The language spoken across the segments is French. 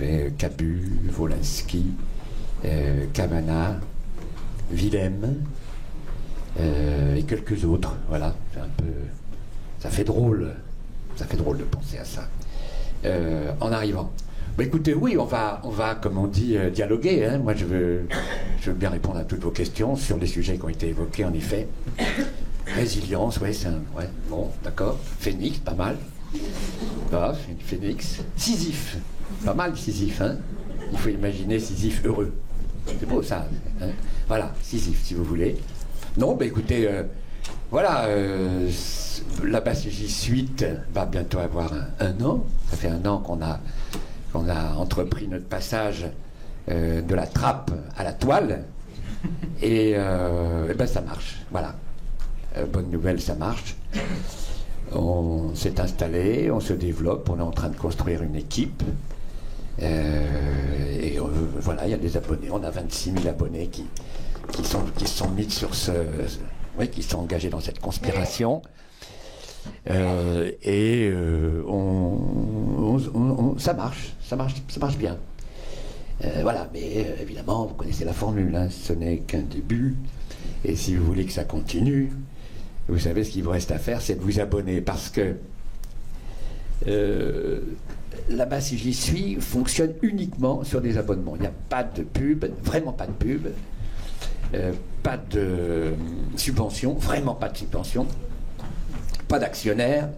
avait Cabu, Wolinski, Cavana, Willem et quelques autres. Voilà, c'est un peu, ça fait drôle de penser à ça en arrivant. Bah écoutez, oui, on va, comme on dit, dialoguer. Hein. Moi, je veux bien répondre à toutes vos questions sur les sujets qui ont été évoqués, en effet. Résilience, ouais, bon, d'accord. Phénix, pas mal. Voilà, Phénix. Sisyphe, pas mal Sisyphe, hein. Il faut imaginer Sisyphe heureux. C'est beau ça. Hein. Voilà, Sisyphe, si vous voulez. Non, bah écoutez, voilà, la BASJ Suite va bientôt avoir un an. Ça fait un an qu'on a entrepris notre passage de la trappe à la toile. Et ben ça marche, voilà. Bonne nouvelle, ça marche. On s'est installé, on se développe, on est en train de construire une équipe. Et voilà, il y a des abonnés. On a 26 000 abonnés qui sont mis sur qui sont engagés dans cette conspiration. Ça marche bien. Voilà, mais évidemment, vous connaissez la formule, hein, ce n'est qu'un début. Et si vous voulez que ça continue, vous savez ce qu'il vous reste à faire, c'est de vous abonner, parce que là-bas, si j'y suis, fonctionne uniquement sur des abonnements. Il n'y a pas de pub, vraiment pas de pub, pas de subvention, vraiment pas de subvention, pas d'actionnaire,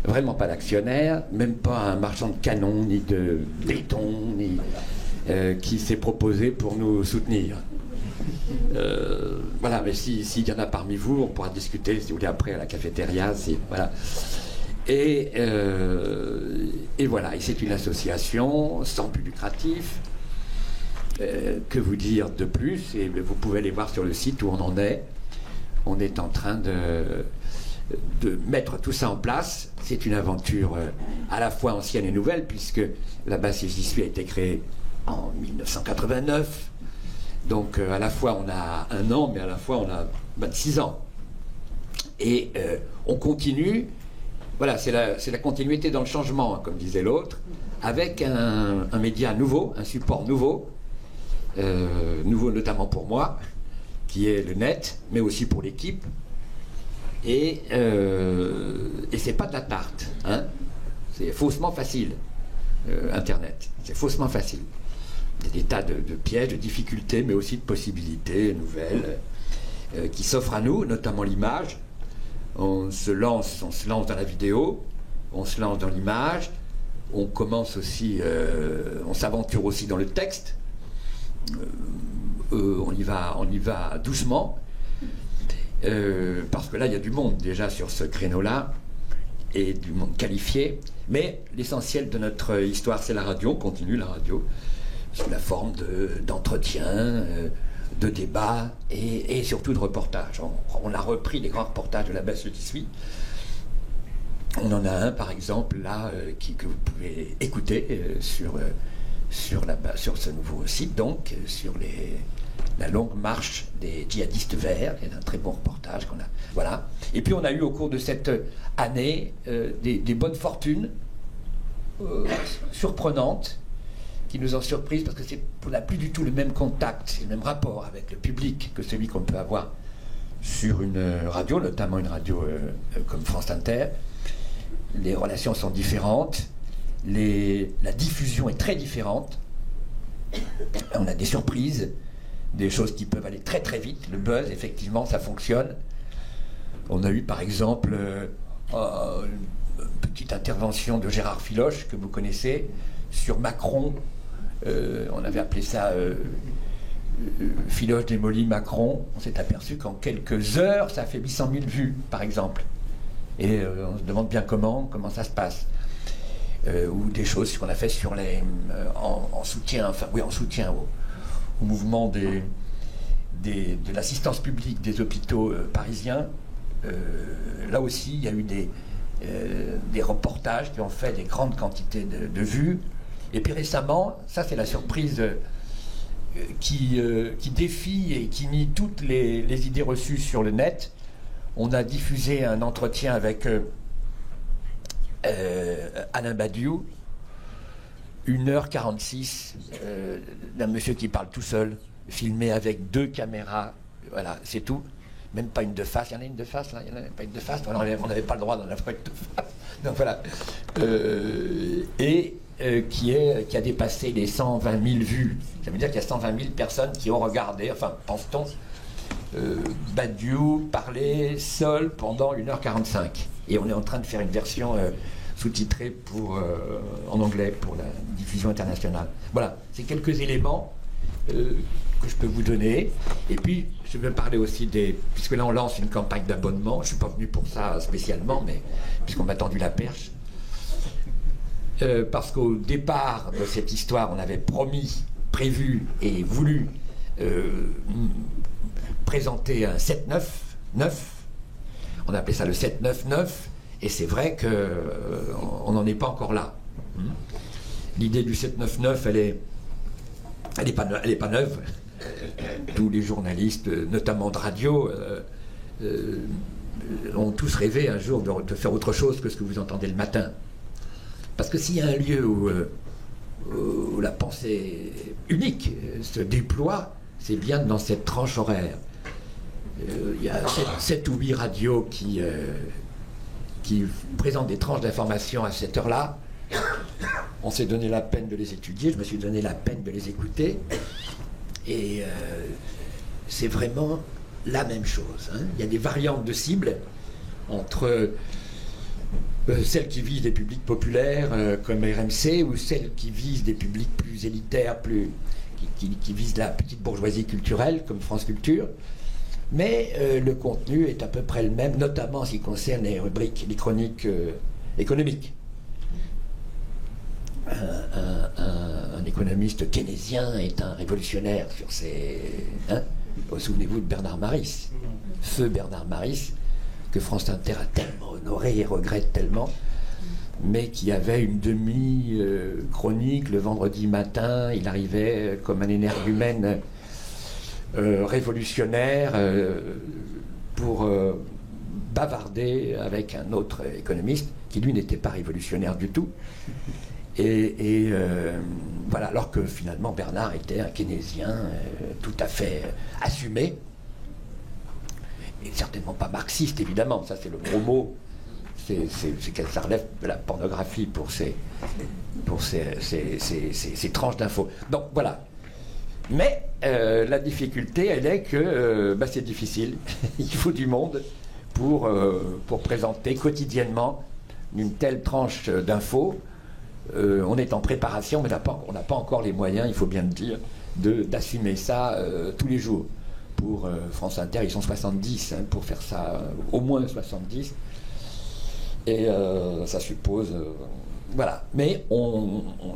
vraiment pas d'actionnaire, même pas un marchand de canons, ni de béton, ni qui s'est proposé pour nous soutenir. Voilà, mais s'il y en a parmi vous, on pourra discuter, si vous voulez, après à la cafétéria. Voilà. Et voilà, et c'est une association sans but lucratif. Que vous dire de plus? Et vous pouvez aller voir sur le site où on en est. On est en train de mettre tout ça en place. C'est une aventure à la fois ancienne et nouvelle, puisque la BASJ a été créée en 1989. Donc à la fois on a un an, mais à la fois on a 26 ans. Et on continue. Voilà, c'est la continuité dans le changement, hein, comme disait l'autre, avec un média nouveau, un support nouveau, nouveau notamment pour moi, qui est le net, mais aussi pour l'équipe. Et c'est pas de la tarte, hein. C'est faussement facile, Internet. C'est faussement facile. Il y a des tas de pièges, de difficultés, mais aussi de possibilités nouvelles qui s'offrent à nous, notamment l'image. On se lance dans la vidéo, on se lance dans l'image, on commence aussi, on s'aventure aussi dans le texte. On y va doucement. Parce que là, il y a du monde déjà sur ce créneau-là, et du monde qualifié. Mais l'essentiel de notre histoire, c'est la radio. On continue la radio sous la forme d'entretiens, de débats et surtout de reportages. On a repris les grands reportages de la BASJ qui suit. On en a un, par exemple, là, que vous pouvez écouter sur ce nouveau site, donc, sur la longue marche des djihadistes verts. Il y a un très bon reportage qu'on a. Voilà. Et puis on a eu au cours de cette année des bonnes fortunes surprenantes qui nous ont surprises, parce que on n'a plus du tout le même contact, le même rapport avec le public que celui qu'on peut avoir sur une radio, notamment une radio comme France Inter. Les relations sont différentes, la diffusion est très différente. On a des surprises, des choses qui peuvent aller très très vite. Le buzz, effectivement, ça fonctionne. On a eu par exemple une petite intervention de Gérard Filoche, que vous connaissez, sur Macron. On avait appelé ça Filoche démolit Macron. On s'est aperçu qu'en quelques heures, ça a fait 800 000 vues, par exemple. Et on se demande bien comment ça se passe. Ou des choses qu'on a fait sur en soutien au mouvement de l'assistance publique des hôpitaux parisiens. Là aussi, il y a eu des reportages qui ont fait des grandes quantités de vues. Et puis récemment, ça c'est la surprise qui défie et qui nie toutes les idées reçues sur le net. On a diffusé un entretien avec Alain Badiou, 1h46 d'un monsieur qui parle tout seul, filmé avec 2 caméras, voilà, c'est tout. Même pas une de face, il y en a une de face, là, il n'y en a pas une de face, on n'avait pas le droit d'en avoir une de face. Donc voilà. Qui a dépassé les 120 000 vues. Ça veut dire qu'il y a 120 000 personnes qui ont regardé, enfin, pense-t-on, Badiou parler seul pendant 1h45. Et on est en train de faire une version sous-titrée en anglais pour la diffusion internationale. Voilà, c'est quelques éléments que je peux vous donner. Et puis, je veux parler aussi puisque là on lance une campagne d'abonnement, je ne suis pas venu pour ça spécialement, mais puisqu'on m'a tendu la perche. Parce qu'au départ de cette histoire, on avait prévu et voulu présenter un 7-9-9. On appelait ça le 7-9-9, et c'est vrai qu'on n'en est pas encore là. L'idée du 7-9-9, elle est pas neuve. Tous les journalistes, notamment de radio, ont tous rêvé un jour de faire autre chose que ce que vous entendez le matin. Parce que s'il y a un lieu où la pensée unique se déploie, c'est bien dans cette tranche horaire. Il y a 7 ou 8 radios qui présentent des tranches d'information à cette heure-là. On s'est donné la peine de les étudier, je me suis donné la peine de les écouter. Et c'est vraiment la même chose. Hein. Il y a des variantes de cibles entre celles qui visent des publics populaires comme RMC, ou celles qui visent des publics plus élitaires, qui visent la petite bourgeoisie culturelle comme France Culture. Mais le contenu est à peu près le même, notamment en ce qui concerne les rubriques, les chroniques économiques. Un économiste keynésien est un révolutionnaire sur ses... Souvenez-vous de Bernard Maris, feu Bernard Maris, que France Inter a tellement honoré et regrette tellement, mais qui avait une demi-chronique le vendredi matin. Il arrivait comme un énergumène révolutionnaire pour bavarder avec un autre économiste qui lui n'était pas révolutionnaire du tout. Et voilà, alors que finalement Bernard était un keynésien tout à fait assumé, et certainement pas marxiste, évidemment, ça c'est le gros mot, ça relève de la pornographie pour ces tranches d'infos. Donc voilà. Mais la difficulté, elle est que c'est difficile. Il faut du monde pour présenter quotidiennement une telle tranche d'infos. On est en préparation, mais on n'a pas encore les moyens, il faut bien le dire, d'assumer ça tous les jours. Pour France Inter, ils sont 70 pour faire ça, au moins 70. Et ça suppose... voilà. Mais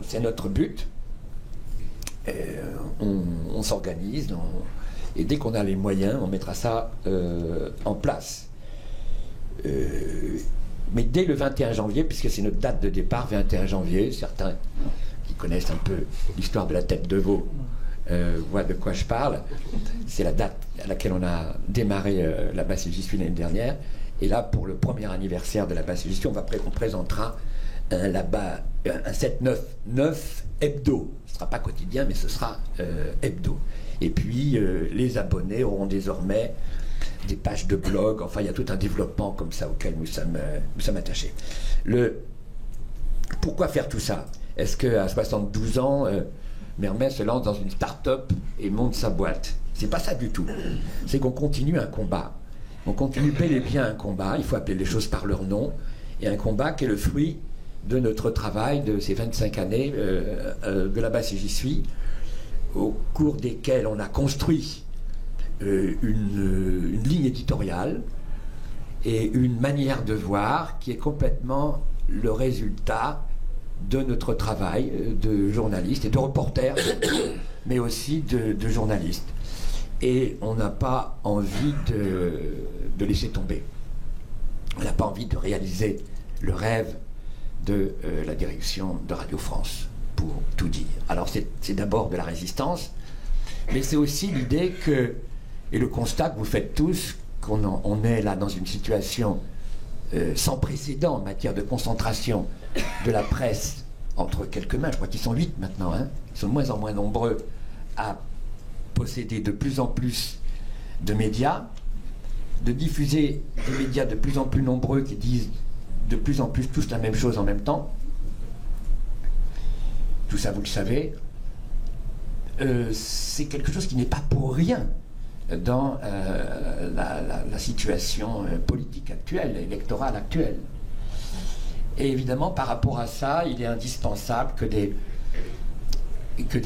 c'est notre but. On s'organise, et dès qu'on a les moyens, on mettra ça en place. Mais dès le 21 janvier, puisque c'est notre date de départ, 21 janvier, certains qui connaissent un peu l'histoire de la tête de veau voient de quoi je parle. C'est la date à laquelle on a démarré la Basse et J'y suis l'année dernière. Et là, pour le premier anniversaire de la Basse et J'y suis, on présentera un 7-9-9 hebdo. Ce ne sera pas quotidien, mais ce sera hebdo. Et puis, les abonnés auront désormais des pages de blog. Enfin, il y a tout un développement comme ça auquel nous sommes attachés. Pourquoi faire tout ça? Est-ce qu'à 72 ans, Mermet se lance dans une start-up et monte sa boîte? C'est pas ça du tout. C'est qu'on continue un combat. On continue bel et bien un combat. Il faut appeler les choses par leur nom. Et un combat qui est le fruit de notre travail de ces 25 années de la Basse et J'y suis, au cours desquelles on a construit une ligne éditoriale et une manière de voir qui est complètement le résultat de notre travail de journaliste et de reporter, mais aussi de journaliste. Et on n'a pas envie de laisser tomber. On n'a pas envie de réaliser le rêve de la direction de Radio France, pour tout dire. Alors c'est d'abord de la résistance, mais c'est aussi l'idée que, et le constat que vous faites tous, qu'on est là dans une situation sans précédent en matière de concentration de la presse entre quelques mains, je crois qu'ils sont 8 maintenant, hein, ils sont de moins en moins nombreux à posséder de plus en plus de médias, de diffuser des médias de plus en plus nombreux qui disent de plus en plus tous la même chose en même temps. Tout ça, vous le savez. C'est quelque chose qui n'est pas pour rien dans la situation politique actuelle, électorale actuelle. Et évidemment, par rapport à ça, il est indispensable que des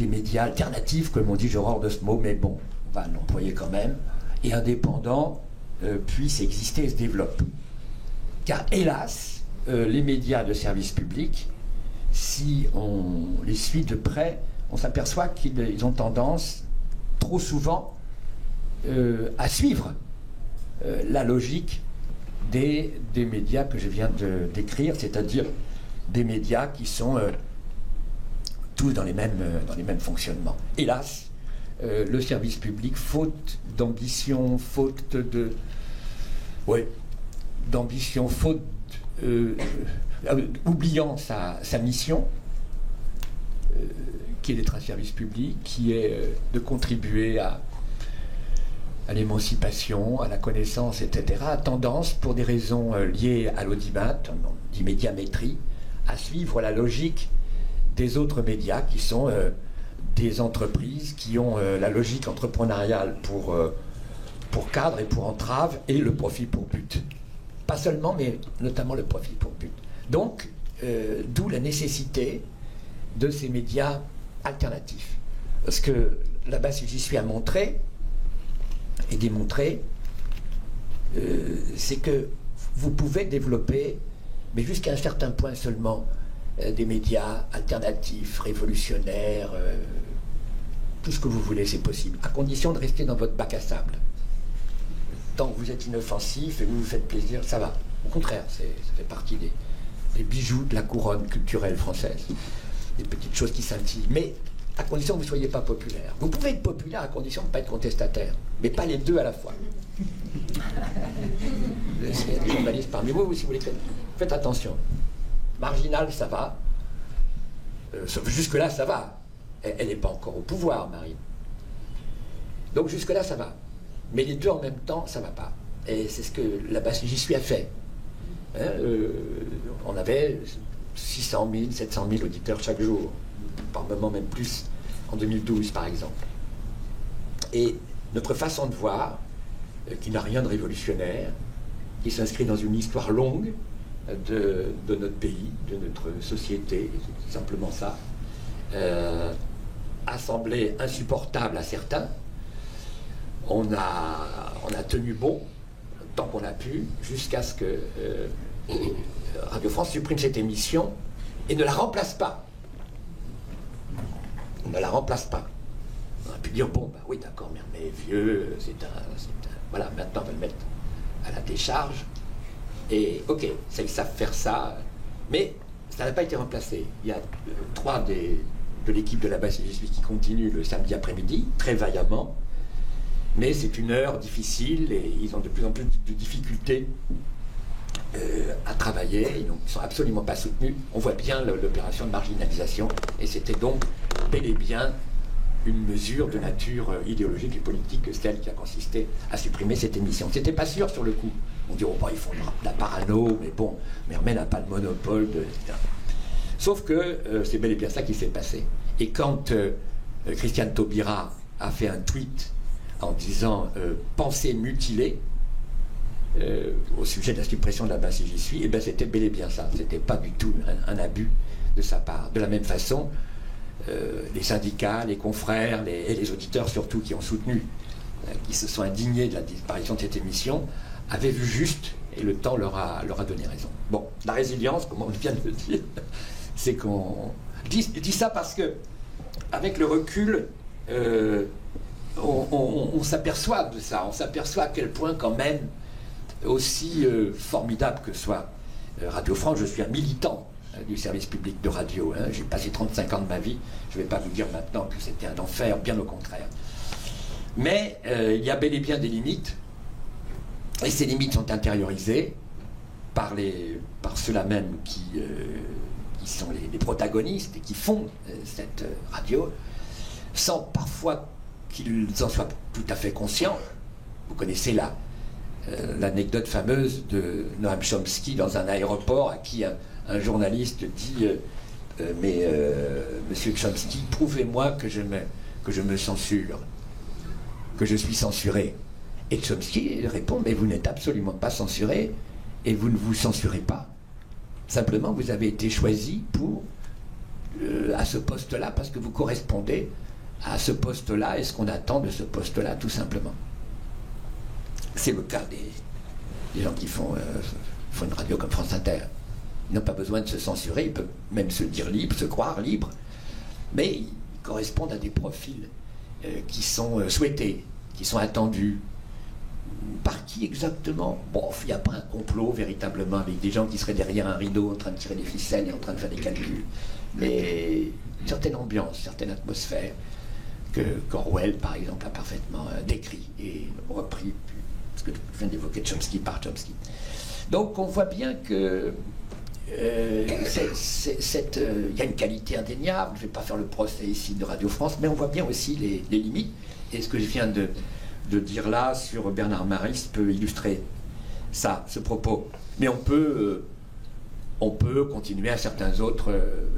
médias alternatifs, comme on dit, j'ai horreur de ce mot, mais bon, on va l'employer quand même, et indépendants puissent exister et se développent. Car hélas, les médias de service public, si on les suit de près, on s'aperçoit qu'ils ont tendance, trop souvent, à suivre la logique des médias que je viens de décrire, c'est-à-dire des médias qui sont tous dans les mêmes fonctionnements. Hélas, le service public, faute d'ambition, faute de... Oui, d'ambition, faute... oubliant sa mission, qui est d'être un service public, qui est de contribuer à l'émancipation, à la connaissance, etc., a tendance, pour des raisons liées à l'audimat, on dit médiamétrie, à suivre la logique des autres médias, qui sont des entreprises qui ont la logique entrepreneuriale pour cadre et pour entrave, et le profit pour but. Pas seulement, mais notamment le profit pour but. Donc, d'où la nécessité de ces médias alternatifs. Parce que là-bas, si j'y suis à montrer et démontrer, c'est que vous pouvez développer, mais jusqu'à un certain point seulement, des médias alternatifs, révolutionnaires, tout ce que vous voulez, c'est possible, à condition de rester dans votre bac à sable. Tant que vous êtes inoffensif et vous vous faites plaisir, ça va. Au contraire, ça fait partie des bijoux de la couronne culturelle française. Des petites choses qui scintillent. Mais à condition que vous ne soyez pas populaire. Vous pouvez être populaire à condition de ne pas être contestataire. Mais pas les deux à la fois. Il y a des journalistes parmi vous, si vous voulez. Faites attention. Marginal, ça va. Jusque-là, ça va. Elle n'est pas encore au pouvoir, Marine. Donc jusque-là, ça va. Mais les deux en même temps, ça ne va pas. Et c'est ce que là-bas, j'y suis à fait. Hein, on avait 600 000, 700 000 auditeurs chaque jour. Par moment même plus, en 2012, par exemple. Et notre façon de voir, qui n'a rien de révolutionnaire, qui s'inscrit dans une histoire longue de notre pays, de notre société, c'est simplement ça, a semblé insupportable à certains. On a tenu bon tant qu'on a pu, jusqu'à ce que Radio France supprime cette émission et ne la remplace pas. Ne la remplace pas. On a pu dire, bon, bah oui, d'accord, mais vieux, voilà, maintenant on va le mettre à la décharge. Et ok, ils savent faire ça, mais ça n'a pas été remplacé. Il y a 3 de l'équipe de la base qui continuent le samedi après-midi, très vaillamment. Mais c'est une heure difficile et ils ont de plus en plus de difficultés à travailler. Ils ne sont absolument pas soutenus. On voit bien l'opération de marginalisation et c'était donc bel et bien une mesure de nature idéologique et politique que celle qui a consisté à supprimer cette émission. C'était pas sûr sur le coup. On dit, oh, bah, ils font de la parano, mais bon, Mermet n'a pas le monopole, etc. Sauf que c'est bel et bien ça qui s'est passé. Et quand Christiane Taubira a fait un tweet en disant pensée mutilée au sujet de la suppression de la base si j'y suis, et bien c'était bel et bien ça. C'était pas du tout un abus de sa part. De la même façon, les syndicats, les confrères et les auditeurs surtout qui ont soutenu, qui se sont indignés de la disparition de cette émission, avaient vu juste et le temps leur a donné raison. Bon, la résilience, comme on vient de le dire, c'est qu'on dit ça parce que avec le recul, on s'aperçoit de ça, on s'aperçoit à quel point quand même, aussi formidable que soit Radio France, je suis un militant du service public de radio, hein. J'ai passé 35 ans de ma vie, je ne vais pas vous dire maintenant que c'était un enfer, bien au contraire. Mais il y a bel et bien des limites, et ces limites sont intériorisées par ceux-là même qui qui sont les protagonistes et qui font cette radio, sans parfois qu'ils en soient tout à fait conscients. Vous connaissez l'anecdote fameuse de Noam Chomsky dans un aéroport à qui un journaliste dit mais Monsieur Chomsky, prouvez-moi que je me censure, que je suis censuré. Et Chomsky répond, mais vous n'êtes absolument pas censuré et vous ne vous censurez pas. Simplement, vous avez été choisi à ce poste-là parce que vous correspondez à ce poste-là et ce qu'on attend de ce poste-là, tout simplement. C'est le cas des gens qui font une radio comme France Inter. Ils n'ont pas besoin de se censurer, ils peuvent même se dire libres, se croire libres, mais ils correspondent à des profils qui sont souhaités, qui sont attendus. Par qui exactement? Bon, il n'y a pas un complot véritablement avec des gens qui seraient derrière un rideau en train de tirer des ficelles et en train de faire des calculs. Mais une certaine ambiance, une certaine atmosphère qu'Orwell, par exemple, a parfaitement décrit et repris, parce que je viens d'évoquer Chomsky par Chomsky. Donc on voit bien que il y a une qualité indéniable. Je ne vais pas faire le procès ici de Radio France, mais on voit bien aussi les limites. Et ce que je viens de dire là sur Bernard Maris peut illustrer ce propos. Mais on peut continuer à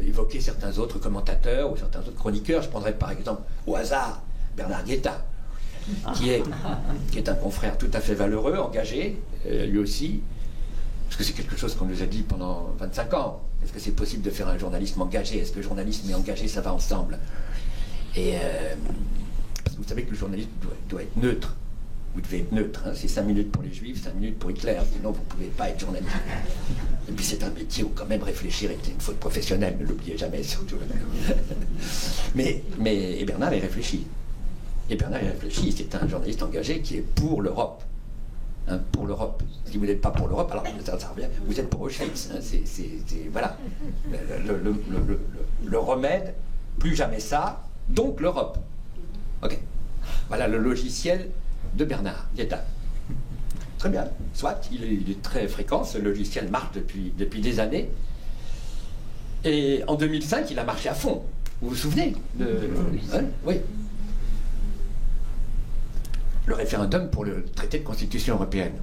évoquer certains autres commentateurs ou certains autres chroniqueurs. Je prendrais par exemple au hasard Bernard Guetta, qui est un confrère tout à fait valeureux, engagé, lui aussi, parce que c'est quelque chose qu'on nous a dit pendant 25 ans. Est-ce que c'est possible de faire un journalisme engagé? Est-ce que le journalisme et engagé, ça va ensemble? Et parce que vous savez que le journalisme doit être neutre. Vous devez être neutre. Hein. C'est 5 minutes pour les Juifs, 5 minutes pour Hitler. Sinon, vous ne pouvez pas être journaliste. Et puis, c'est un métier où quand même réfléchir est une faute professionnelle. Ne l'oubliez jamais, surtout. mais Bernard est réfléchi. Et Bernard est réfléchi. C'est un journaliste engagé qui est pour l'Europe. Hein, pour l'Europe. Si vous n'êtes pas pour l'Europe, alors ça revient. Vous êtes pour Auschwitz. Hein. Voilà. Le remède, plus jamais ça. Donc l'Europe. Ok. Voilà le logiciel de Bernard Guetta. Très bien. Soit, il est très fréquent, ce logiciel marche depuis des années. Et en 2005, il a marché à fond. Vous vous souvenez hein? Oui. Le référendum pour le traité de constitution européenne.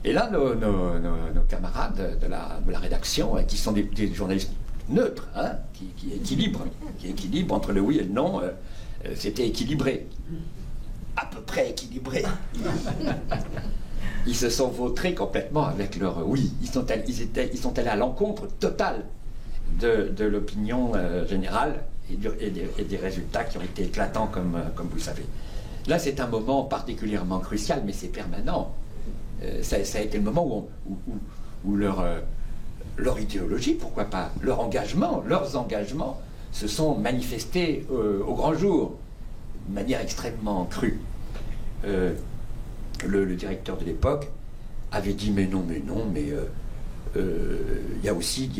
Et là, nos camarades de la rédaction, qui sont des journalistes neutres, hein, qui équilibrent entre le oui et le non, c'était équilibré. À peu près équilibré. Ils se sont vautrés complètement avec leur oui. Ils sont allés à l'encontre totale de l'opinion générale et des résultats qui ont été éclatants, comme vous le savez. Là, c'est un moment particulièrement crucial, mais c'est permanent. Ça a été le moment où leur idéologie, pourquoi pas, leurs engagements se sont manifestés au grand jour, de manière extrêmement crue. Le directeur de l'époque avait dit mais non, il y a aussi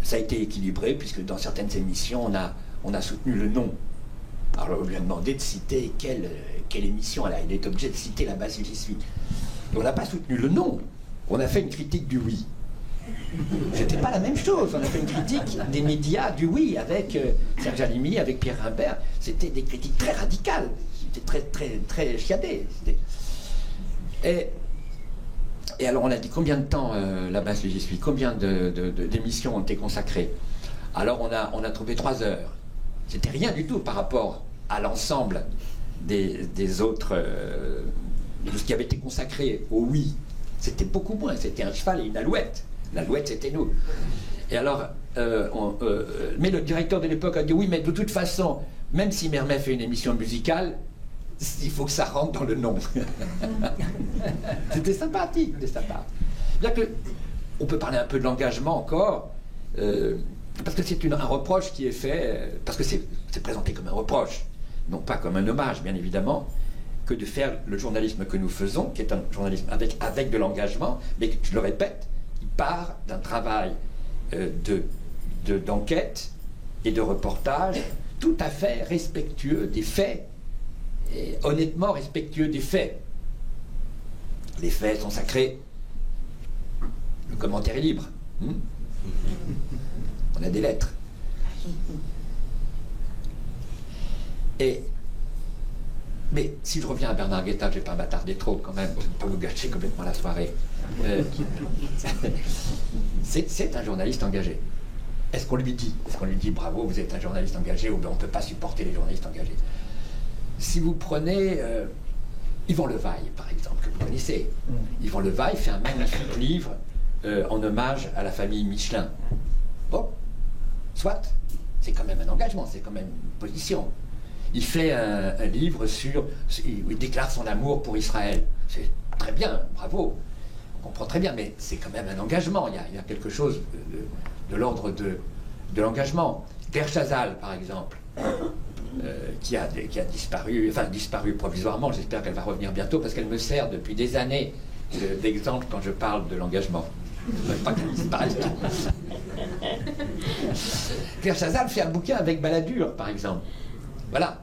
ça a été équilibré, puisque dans certaines émissions, on a soutenu le non. Alors on lui a demandé de citer quelle émission il est obligé de citer la base où j'y suis. Et on n'a pas soutenu le non, on a fait une critique du oui. C'était pas la même chose, on a fait une critique des médias du oui avec Serge Halimi, avec Pierre Rimbert. C'était des critiques très radicales, c'était très, très, très chiadé. Et alors on a dit combien de temps la base où j'y suis, combien d'émissions ont été consacrées. Alors on a trouvé 3 heures. C'était rien du tout par rapport à l'ensemble des autres, de ce qui avait été consacré au oui. C'était beaucoup moins, c'était un cheval et une alouette. L'alouette, c'était nous. Et alors, mais le directeur de l'époque a dit oui, mais de toute façon, même si Mermet fait une émission musicale, il faut que ça rentre dans le nom. C'était sympathique de sa part. Bien que, on peut parler un peu de l'engagement encore, parce que c'est un reproche qui est fait, parce que c'est présenté comme un reproche, non pas comme un hommage, bien évidemment, que de faire le journalisme que nous faisons, qui est un journalisme avec de l'engagement, mais je le répète, il part d'un travail d'enquête et de reportage tout à fait respectueux des faits, et honnêtement respectueux des faits. Les faits sont sacrés, le commentaire est libre. On a des lettres. Mais si je reviens à Bernard Guetta, je ne vais pas m'attarder trop quand même, pour nous gâcher complètement la soirée. C'est un journaliste engagé. Est-ce qu'on lui dit bravo, vous êtes un journaliste engagé, ou bien on ne peut pas supporter les journalistes engagés? Si vous prenez Yvan Levaille, par exemple, que vous connaissez, Yvan Levaille fait un magnifique livre en hommage à la famille Michelin. Bon, soit, c'est quand même un engagement, c'est quand même une position. Il fait un livre où il déclare son amour pour Israël. C'est très bien, bravo, on comprend très bien, mais c'est quand même un engagement, il y a quelque chose de l'ordre de l'engagement. Claire Chazal, par exemple, qui a disparu provisoirement, j'espère qu'elle va revenir bientôt, parce qu'elle me sert depuis des années d'exemple quand je parle de l'engagement. Je ne veux pas qu'elle disparaisse. Claire Chazal fait un bouquin avec Balladur, par exemple. Voilà.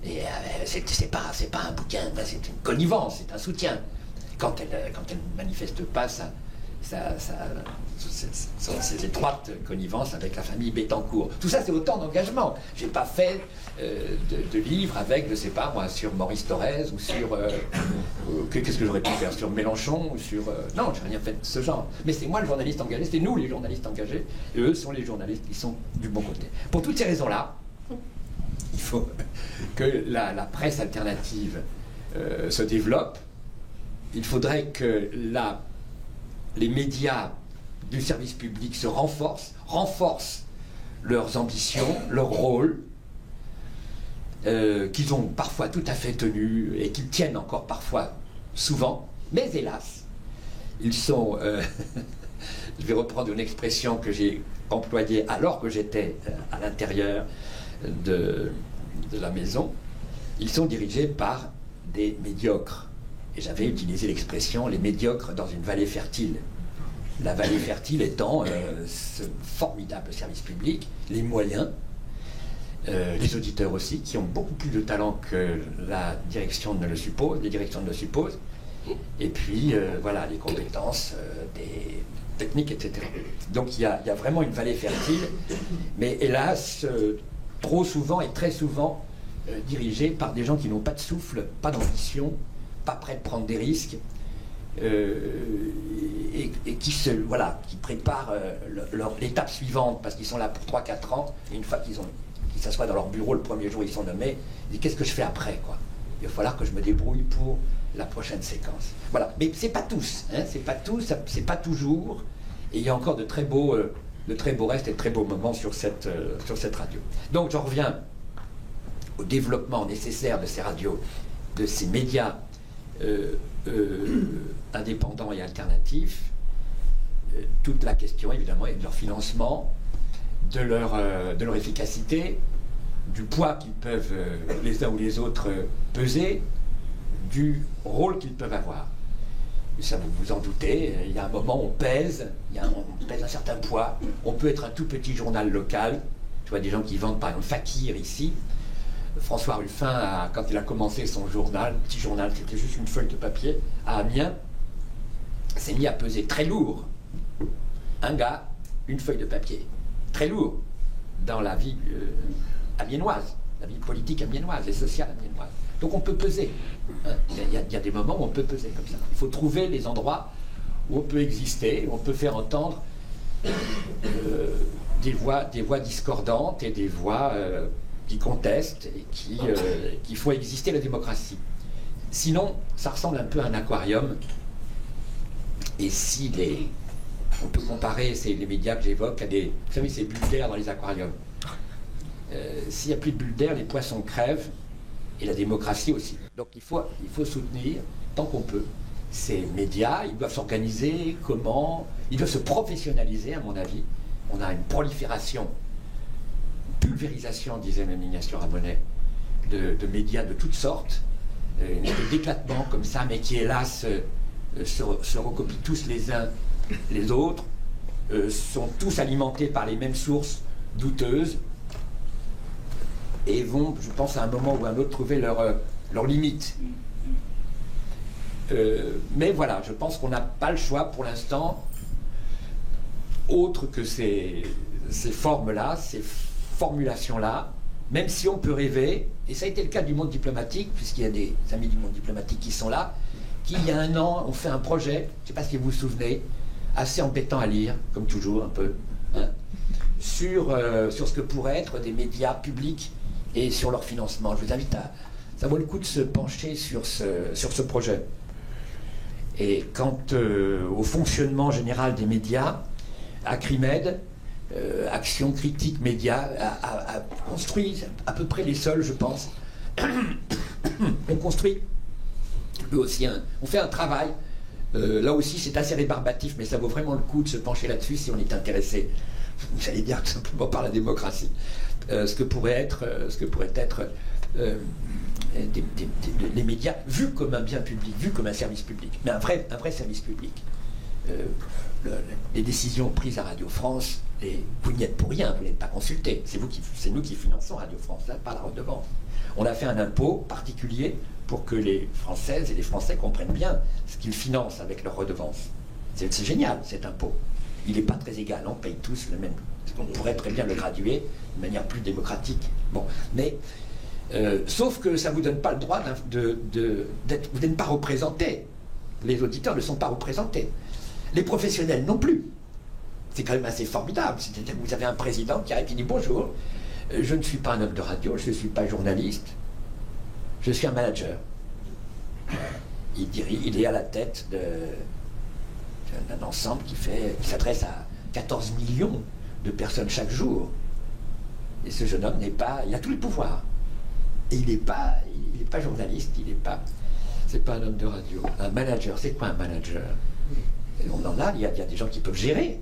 Et c'est pas un bouquin, c'est une connivence, c'est un soutien. Quand elle manifeste pas ses étroites connivences avec la famille Bettencourt. Tout ça, c'est autant d'engagement. J'ai pas fait de livre avec, je sais pas moi, sur Maurice Thorez ou sur... qu'est-ce que j'aurais pu faire? Sur Mélenchon ou sur... non, j'ai rien fait de ce genre. Mais c'est moi le journaliste engagé, c'est nous les journalistes engagés, et eux sont les journalistes qui sont du bon côté. Pour toutes ces raisons-là, il faut que la presse alternative se développe. Il faudrait que les médias du service public se renforcent leurs ambitions, leur rôle, qu'ils ont parfois tout à fait tenu et qu'ils tiennent encore parfois souvent, mais hélas, ils sont, je vais reprendre une expression que j'ai employée alors que j'étais à l'intérieur de la maison, ils sont dirigés par des médiocres. Et j'avais utilisé l'expression « les médiocres dans une vallée fertile ». La vallée fertile étant ce formidable service public, les moyens, les auditeurs aussi, qui ont beaucoup plus de talent que la direction ne le suppose, les directions ne le supposent, et puis voilà, les compétences des techniques, etc. Donc il y a vraiment une vallée fertile, mais hélas, trop souvent et très souvent dirigée par des gens qui n'ont pas de souffle, pas d'ambition, pas prêts de prendre des risques, et qui préparent l'étape suivante, parce qu'ils sont là pour 3-4 ans, et une fois qu'ils s'assoient dans leur bureau le premier jour où ils sont nommés, ils disent qu'est-ce que je fais après, quoi? Il va falloir que je me débrouille pour la prochaine séquence. Voilà, mais c'est pas tous, hein, c'est pas pas toujours, et il y a encore de très beaux restes et de très beaux moments sur cette radio. Donc j'en reviens au développement nécessaire de ces radios, de ces médias indépendants et alternatifs. Toute la question évidemment est de leur financement, de leur efficacité, du poids qu'ils peuvent les uns ou les autres peser, du rôle qu'ils peuvent avoir. Et ça, vous vous en doutez, il y a un moment où on pèse un certain poids. On peut être un tout petit journal local. Je vois des gens qui vendent par exemple Fakir ici. François Ruffin, quand il a commencé son journal, petit journal, c'était juste une feuille de papier, à Amiens, s'est mis à peser très lourd. Un gars, une feuille de papier, très lourd dans la vie amiénoise, la vie politique amiénoise et sociale amiénoise. Donc on peut peser. Hein. Il y a des moments où on peut peser comme ça. Il faut trouver les endroits où on peut exister, où on peut faire entendre des voix discordantes et des voix qui contestent et qui font exister la démocratie. Sinon, ça ressemble un peu à un aquarium. Et on peut comparer les médias que j'évoque à vous savez, ces bulles d'air dans les aquariums. S'il n'y a plus de bulles d'air, les poissons crèvent et la démocratie aussi. Donc il faut soutenir, tant qu'on peut, ces médias. Ils doivent s'organiser, ils doivent se professionnaliser, à mon avis. On a une prolifération, pulvérisation, disait même Ignacio Ramonet, de médias de toutes sortes, une espèce d'éclatement comme ça, mais qui hélas se recopient tous les uns les autres, sont tous alimentés par les mêmes sources douteuses et vont, je pense, à un moment ou à un autre trouver leurs limites. Mais voilà, je pense qu'on n'a pas le choix pour l'instant. autre que ces formes-là, ces formulations-là, même si on peut rêver, et ça a été le cas du monde diplomatique, puisqu'il y a des amis du monde diplomatique qui sont là, qui, il y a un an, ont fait un projet, je ne sais pas si vous vous souvenez, assez embêtant à lire, comme toujours un peu, hein, sur ce que pourraient être des médias publics et sur leur financement. Je vous invite ça vaut le coup de se pencher sur ce projet. Et quant au fonctionnement général des médias, Acrimed, Action Critique Média, a construit à peu près les seuls, je pense. On construit, eux aussi, on fait un travail. Là aussi, c'est assez rébarbatif, mais ça vaut vraiment le coup de se pencher là-dessus si on est intéressé, j'allais dire tout simplement par la démocratie. Ce que pourraient être les médias vus comme un bien public, vus comme un service public, mais un vrai service public. Les décisions prises à Radio France, vous n'y êtes pour rien, vous n'êtes pas consulté. C'est nous qui finançons Radio France, là, par la redevance. On a fait un impôt particulier pour que les Françaises et les Français comprennent bien ce qu'ils financent avec leur redevance. C'est génial, cet impôt. Il n'est pas très égal, on paye tous le même. On pourrait très bien le graduer de manière plus démocratique. Bon, mais sauf que ça ne vous donne pas le droit vous n'êtes pas représenté. Les auditeurs ne sont pas représentés. Les professionnels non plus. C'est quand même assez formidable. C'est-à-dire que vous avez un président qui arrive et qui dit bonjour, je ne suis pas un homme de radio, je ne suis pas journaliste, je suis un manager. Il est à la tête d'un ensemble qui s'adresse à 14 millions de personnes chaque jour. Et ce jeune homme il a tous les pouvoirs. Et il n'est pas journaliste, c'est pas un homme de radio. Un manager, c'est quoi un manager? Et on en a, il y a des gens qui peuvent gérer.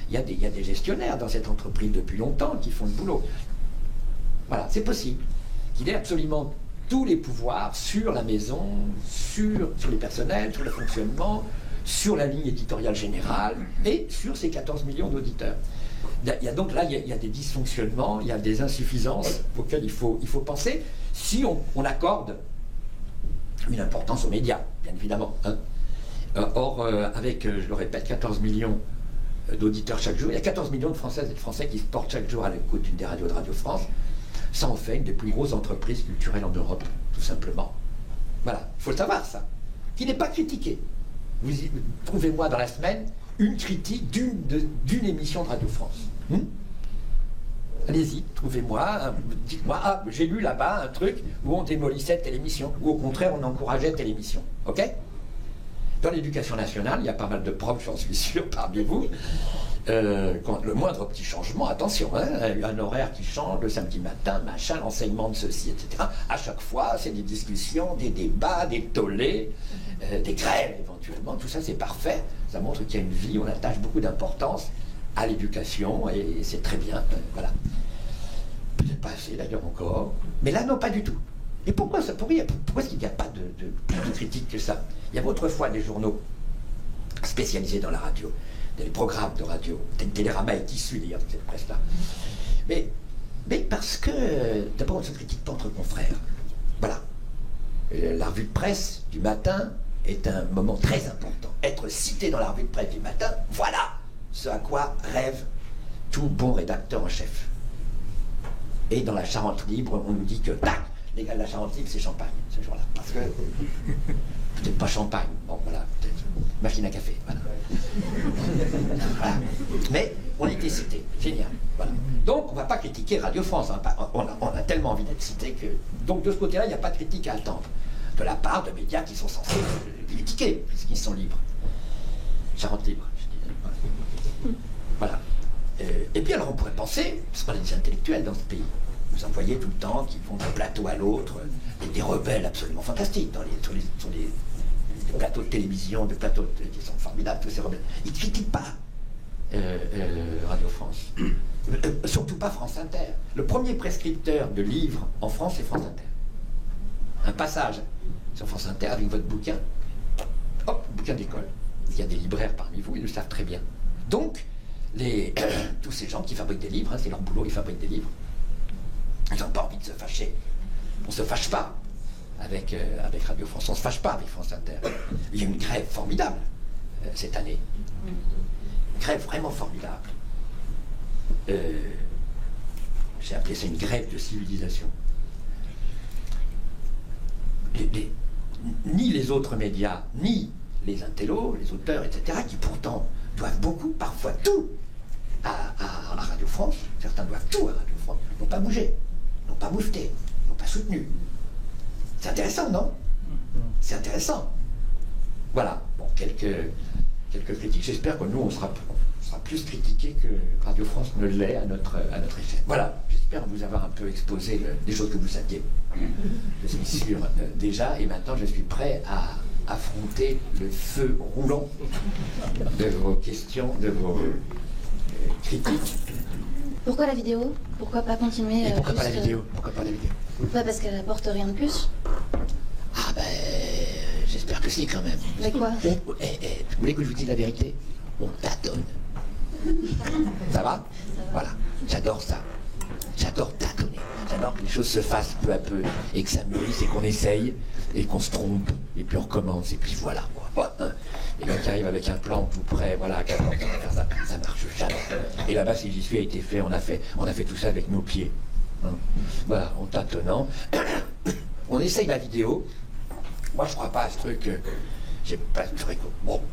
Il y a des gestionnaires dans cette entreprise depuis longtemps qui font le boulot. Voilà, c'est possible. Qu'il ait absolument tous les pouvoirs sur la maison, sur les personnels, sur le fonctionnement, sur la ligne éditoriale générale et sur ces 14 millions d'auditeurs. Il y a donc là, il y a des dysfonctionnements, il y a des insuffisances auxquelles il faut penser si on accorde une importance aux médias, bien évidemment. Hein. Or, avec, je le répète, 14 millions d'auditeurs chaque jour, il y a 14 millions de Françaises et de Français qui se portent chaque jour à l'écoute d'une des radios de Radio France. Ça en fait une des plus grosses entreprises culturelles en Europe, tout simplement. Voilà, il faut le savoir, ça. Qui n'est pas critiqué. Trouvez-moi dans la semaine une critique d'une émission de Radio France. Allez-y, trouvez-moi, dites-moi, j'ai lu là-bas un truc où on démolissait telle émission, ou au contraire on encourageait telle émission. Ok? Dans l'éducation nationale, il y a pas mal de profs, j'en suis sûr, parmi vous. Quand le moindre petit changement, attention, hein, un horaire qui change le samedi matin, machin, l'enseignement de ceci, etc. À chaque fois, c'est des discussions, des débats, des tollés, des grèves éventuellement. Tout ça, c'est parfait. Ça montre qu'il y a une vie, on attache beaucoup d'importance à l'éducation et c'est très bien. Voilà. Peut-être pas assez d'ailleurs encore. Mais là, non, pas du tout. Et pourquoi est-ce qu'il n'y a pas plus de critiques que ça? Il y avait autrefois des journaux spécialisés dans la radio, des programmes de radio. Télérama est issu d'ailleurs de cette presse-là. Mais parce que, d'abord, on ne se critique pas entre confrères. Voilà. La revue de presse du matin est un moment très important. Être cité dans la revue de presse du matin, voilà ce à quoi rêve tout bon rédacteur en chef. Et dans la Charente libre, on nous dit que, tac, les gars de la Charente libre, c'est Champagne, ce jour-là. Parce que, peut-être pas Champagne, bon voilà, peut-être machine à café, voilà. Voilà. Mais on a été cité, génial. Voilà. Donc on ne va pas critiquer Radio France, hein, on a tellement envie d'être cité que... Donc de ce côté-là, il n'y a pas de critique à attendre, de la part de médias qui sont censés critiquer, puisqu'ils sont libres. Charente libre, je dis. Voilà. Et puis alors on pourrait penser, parce qu'on a des intellectuels dans ce pays, vous en voyez tout le temps qui vont d'un plateau à l'autre, des rebelles absolument fantastiques sur les plateaux de télévision, des plateaux qui sont formidables, tous ces rebelles. Ils ne critiquent pas Radio France. Surtout pas France Inter. Le premier prescripteur de livres en France, c'est France Inter. Un passage sur France Inter avec votre bouquin, hop, bouquin d'école. Il y a des libraires parmi vous, ils le savent très bien. Donc, tous ces gens qui fabriquent des livres, hein, c'est leur boulot, ils fabriquent des livres. Ils n'ont pas envie de se fâcher. On ne se fâche pas avec Radio France, on ne se fâche pas avec France Inter. Il y a une grève formidable cette année. grève vraiment formidable. J'ai appelé ça une grève de civilisation. Ni les autres médias, ni les intellos, les auteurs, etc., qui pourtant doivent beaucoup, parfois tout, à Radio France, certains doivent tout à Radio France, n'ont pas bougé, n'ont pas moufté, n'ont pas soutenu. C'est intéressant, non? C'est intéressant. Voilà, bon, quelques critiques. J'espère que nous, on sera plus critiqués que Radio France ne l'est à notre échelle. Voilà, j'espère vous avoir un peu exposé des choses que vous saviez. Je suis sûr déjà, et maintenant je suis prêt à affronter le feu roulant de vos questions, de vos critiques. Pourquoi la vidéo? Pourquoi pas continuer? Et pourquoi pas la vidéo? Pourquoi pas la vidéo? Pas parce qu'elle apporte rien de plus. Ah ben, j'espère que si quand même. Mais quoi? Vous voulez que je vous dise la vérité? On tâtonne. Ça va? Voilà, j'adore ça. J'adore tâtonner. J'adore que les choses se fassent peu à peu et que ça mûrisse et qu'on essaye et qu'on se trompe et puis on recommence et puis voilà quoi. Les gars qui arrivent avec un plan tout prêt, voilà, à 14 ans, faire ça, ça marche jamais. Et là-bas, si j'y suis, a été fait, on a fait tout ça avec nos pieds. Voilà, en tâtonnant. On essaye la vidéo. Moi, je crois pas à ce truc. J'ai pas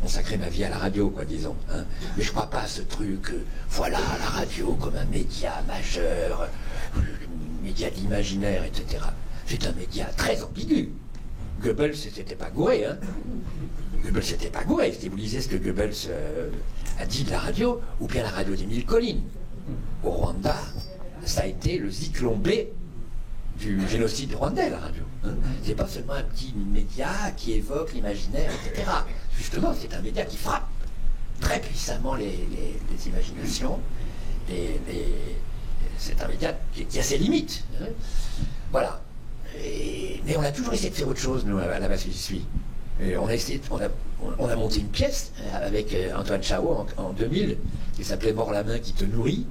consacré ma vie à la radio, quoi, disons. Hein. Mais je crois pas à ce truc. Voilà, la radio comme un média majeur, média d'imaginaire, etc. C'est un média très ambigu. Goebbels s'était pas gouré, hein. Goebbels s'était pas gouré. Si vous lisez ce que Goebbels a dit de la radio, ou bien la radio des Mille Collines, au Rwanda, ça a été le zyklon B du génocide rwandais, la radio. Hein. C'est pas seulement un petit média qui évoque l'imaginaire, etc. Justement, c'est un média qui frappe très puissamment les imaginations. C'est un média qui a ses limites. Hein. Voilà. Mais on a toujours essayé de faire autre chose, nous, à la base où j'y suis. Et on a monté une pièce avec Antoine Chao en 2000 qui s'appelait Mort la main qui te nourrit.